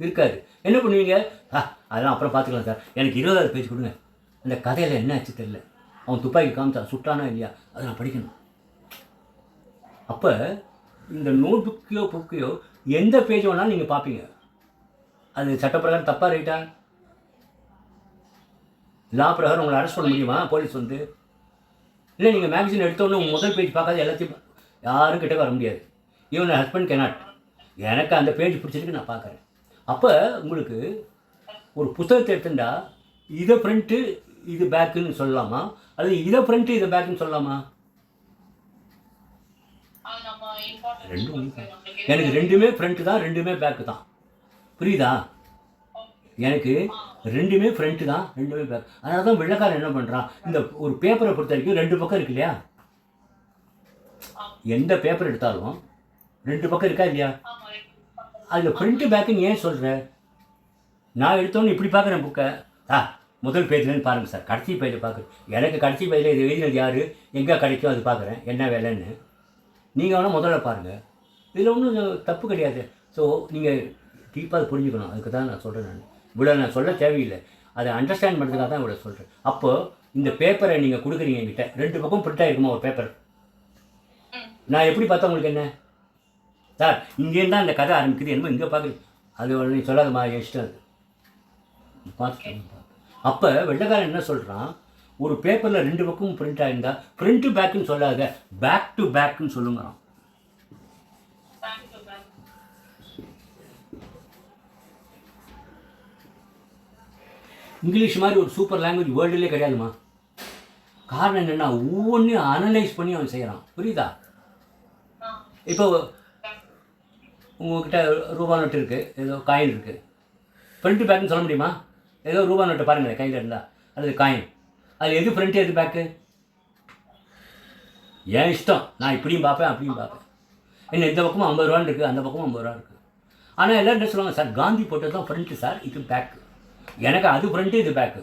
இருக்காது. என்ன பண்ணுவீங்க? அதெல்லாம் அப்புறம் பார்த்துக்கலாம் சார், எனக்கு 20வது பேஜ் கொடுங்க, அந்த கதையில் என்ன ஆச்சு தெரியல, அவன் துப்பாக்கி காமிச்சா சுட்டானா இல்லையா, அதை நான் படிக்கணும். அப்போ இந்த நோட் புக்கையோ எந்த பேஜ் வேணாலும் நீங்கள் பார்ப்பீங்க. அது சட்டப்பிரகாரம் தப்பாக ரைட்டா? லா பிரகாரம் உங்களை அரெஸ்ட் பண்ண முடியுமா போலீஸ் வந்து? இல்லை, நீங்கள் மேக்சின் எடுத்தோன்னு முதல் பேஜ் பார்க்காத எல்லாத்தையும் யாரும் கிட்ட வர முடியாது. Even husband cannot. எனக்கு அந்த பேஜ் பிடிச்சிருக்கு, நான் பார்க்குறேன். அப்போ உங்களுக்கு ஒரு புத்தகத்தை எடுத்துட்டா இதை ஃப்ரண்ட்டு இது பேக்குன்னு சொல்லலாமா, அல்லது இதை ஃப்ரண்ட்டு இதை பேக்குன்னு சொல்லலாமா? ரெண்டும் எனக்கு ரெண்டுமே ஃப்ரண்ட்டு தான், ரெண்டுமே பேக்கு தான். புரியுதா? எனக்கு ரெண்டுமே ஃப்ரண்ட்டு தான், ரெண்டுமே பேக். அதனால தான் வெள்ளைக்காரன் என்ன பண்ணுறான், இந்த ஒரு பேப்பரை பொறுத்த வரைக்கும் 2 பக்கம் இருக்கு இல்லையா? எந்த பேப்பர் எடுத்தாலும் 2 பக்கம் இருக்கா இல்லையா? அதில் ஃப்ரண்ட்டு பேக்குன்னு ஏன் சொல்கிறேன்? நான் எடுத்தோன்னு இப்படி பார்க்குறேன் புக்கை. முதல் பேஜ்லேருந்து பாருங்கள் சார், கடைசி பேஜை பார்க்குறேன். எனக்கு கடைசி பேஜில் இது எழுதினது யார், எங்கே கிடைக்கும் அது பார்க்குறேன், என்ன வேலைன்னு. நீங்கள் வேணால் முதல்ல பாருங்கள், இதில் ஒன்றும் தப்பு கிடையாது. ஸோ நீங்கள் டீப்பாக அதை புரிஞ்சுக்கணும். அதுக்கு தான் நான் சொல்கிறேன். இவ்வளோ நான் சொல்ல தேவையில்லை, அதை அண்டர்ஸ்டாண்ட் பண்ணுறதுக்காக தான் இவ்வளோ சொல்கிறேன். அப்போது இந்த பேப்பரை நீங்கள் கொடுக்குறீங்க என்கிட்ட, 2 பக்கம் பிரிண்ட் இருக்குமா ஒரு பேப்பர்? நான் எப்படி பார்த்தா உங்களுக்கு என்ன சார், இங்கேருந்து தான் இந்த கதை ஆரம்பிக்குது, என்னமோ இங்கே பார்க்குறீங்க, அது நீ சொல்லாதமா, இஷ்டம் அது பார்த்து. அப்போ வெள்ளைக்காரன் என்ன சொல்கிறான், ஒரு பேப்பரில் 2 பக்கமும் பிரிண்ட் ஆகிருந்தால் ஃப்ரண்ட்டு பேக்குன்னு சொல்லாத, பேக் டு பேக்குன்னு சொல்லுங்கிறான். இங்கிலீஷ் மாதிரி ஒரு சூப்பர் லாங்குவேஜ் வேர்ல்டுலேயே கிடையாதுமா. காரணம் என்னென்னா, ஒவ்வொன்றையும் அனலைஸ் பண்ணி அவன் செய்கிறான். புரியுதா? இப்போ உங்கள்கிட்ட ரூபா நோட்டு இருக்குது, ஏதோ காயின் இருக்குது, ஃப்ரண்ட்டு பேக்குன்னு சொல்ல முடியுமா? ஏதோ ரூபா நோட்டை பாருங்களேன் கையில் இருந்தால், அது காயின், அது எது ஃப்ரண்ட்டு எது பேக்கு? என் இஷ்டம், நான் இப்படியும் பார்ப்பேன் அப்படியும் பார்ப்பேன். என்ன இந்த பக்கமும் 50 ரூபான்னு இருக்குது, அந்த பக்கமும் 50 ரூபா இருக்குது. ஆனால் எல்லோரும் என்ன சொல்லுவாங்க, சார் காந்தி போட்டது தான் ஃப்ரண்ட்டு சார், இது பேக்கு. எனக்கு அது ஃப்ரண்ட்டு இது பேக்கு.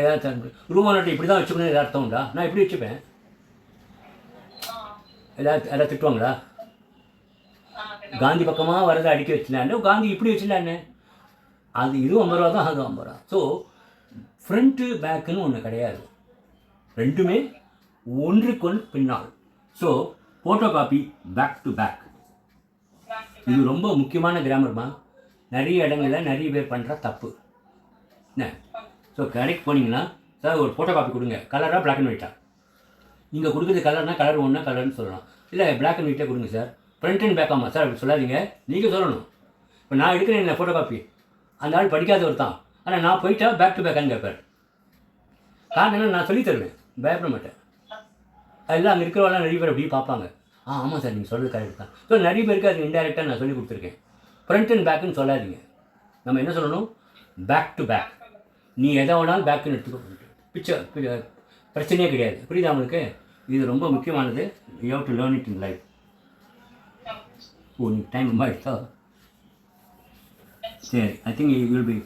ஏதாவது ரூபா நோட்டை இப்படி தான் வச்சுக்கணும் ஏதாவது அர்த்தம் உண்டா? நான் இப்படி வச்சுப்பேன். எதாவது திட்டுவாங்களா? காந்தி பக்கமாக வரதை அடிக்க வச்சுலான்னு, காந்தி இப்படி வச்சுலான்னு, அது இதுவும் 50 ரூபா தான், அதுவும் 50 ரூபா. ஸோ ஃப்ரண்ட்டு பேக்குன்னு ஒன்று கிடையாது, ரெண்டுமே ஒன்றுக்கொன்று பின்னால். So photo copy back to back, இது ரொம்ப முக்கியமான கிராமர்மா. நிறைய இடங்களில் நிறைய பேர் பண்ணுற தப்பு என்ன. ஸோ கடைக்கு போனீங்கன்னா, சார் ஒரு ஃபோட்டோ காப்பி கொடுங்க, கலராக பிளாக் அண்ட் ஒயிட்டா? நீங்கள் கொடுக்குறது கலர்னால் கலர் ஒன்றா கலர்னு சொல்லலாம். இல்லை பிளாக் அண்ட் ஒயிட்டே கொடுங்க சார், ஃப்ரண்ட் அண்ட் பேக். ஆமாம் சார் அப்படி சொல்லாதீங்க, நீங்கள் சொல்லணும். இப்போ நான் எடுக்கிறேன் இல்லை ஃபோட்டோ காப்பி, அந்த ஆள் படிக்காதவர் தான், ஆனால் நான் போயிட்டா பேக் டு பேக்கான்னு கேட்பார். காரணம் நான் சொல்லி தருவேன், பயப்பட மாட்டேன். அதெல்லாம் அங்கே இருக்கிறவெல்லாம் நிறைய பேர் அப்படியே பார்ப்பாங்க. ஆமாம் சார் நீங்கள் சொல்கிறது கரெக்ட் தான். ஸோ நிறைய பேருக்கு அது இன்டெரக்டாக நான் சொல்லி கொடுத்துருக்கேன். ஃப்ரண்ட் அண்ட் பேக்குன்னு சொல்லாதீங்க, நம்ம என்ன சொல்லணும், பேக் டு பேக். நீ எதை வேணாலும் பேக்குன்னு எடுத்துக்கோ, பிக்சர் பிரச்சனையே கிடையாது. புரியுதா உங்களுக்கு? இது ரொம்ப முக்கியமானது. You have to learn it in life. ஓ நீ டைம் ரொம்ப ஆகிடுச்சா? சரி, I think you will be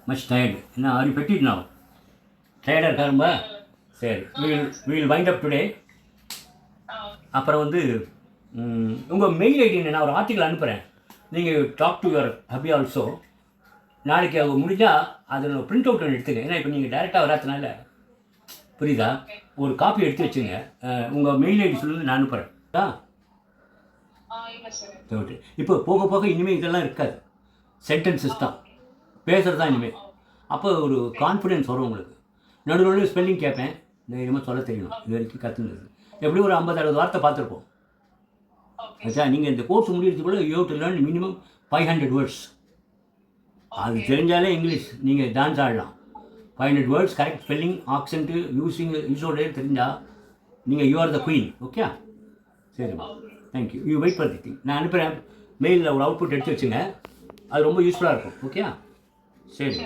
much tired. என்ன ஆர் யூ ஃபெட்டிட் நவ்? டயர்டாக இருக்கா ரொம்ப? சரி, வீல் வைண்ட் அப் டுடே. அப்புறம் வந்து உங்கள் மெயில் ஐடி நான் ஒரு ஆர்டிக்கல் அனுப்புகிறேன். நீங்கள் டாக் டு யுவர் ஹபி ஆல்சோ. நாளைக்கு அவங்க முடிஞ்சால் அதில் பிரிண்ட் அவுட் ஒன்று எடுத்துங்க. ஏன்னா இப்போ நீங்கள் டேரெக்டாக வராதுனால, புரியுதா? ஒரு காப்பி எடுத்து வச்சுங்க. உங்கள் மெயில் ஐடி சொல்லுங்கள், நான் அனுப்புகிறேன். ஓகே. இப்போ போக போக இனிமேல் இதெல்லாம் இருக்காது, சென்டென்சஸ் தான், பேசுகிறது தான் இனிமேல். அப்போ ஒரு கான்ஃபிடென்ஸ் வரும் உங்களுக்கு. நடுவில் ஸ்பெல்லிங் கேட்பேன், தைரியமாக சொல்ல தெரியணும். இது வரைக்கும் கற்றுனது எப்படியும் ஒரு 50-60 வார்த்தை பார்த்துருப்போம். ஆச்சா, நீங்கள் இந்த கோர்ஸ் முடிகிறதுக்குள்ளே you to learn minimum 500 words. அது தெரிஞ்சாலே இங்கிலீஷ் நீங்கள் டான்ஸ் ஆடலாம். 500 வேர்ட்ஸ், கரெக்ட் ஸ்பெல்லிங், ஆக்சென்ட்டு, யூஸோட தெரிஞ்சால் நீங்கள் you are the queen. Okay, சரிம்மா, thank you. You wait for the thing. நான் அனுப்புகிறேன். மெயிலில் ஒரு அவுட்புட் எடுத்து வச்சுங்க, அது ரொம்ப யூஸ்ஃபுல்லாக இருக்கும். ஓகே, சரி.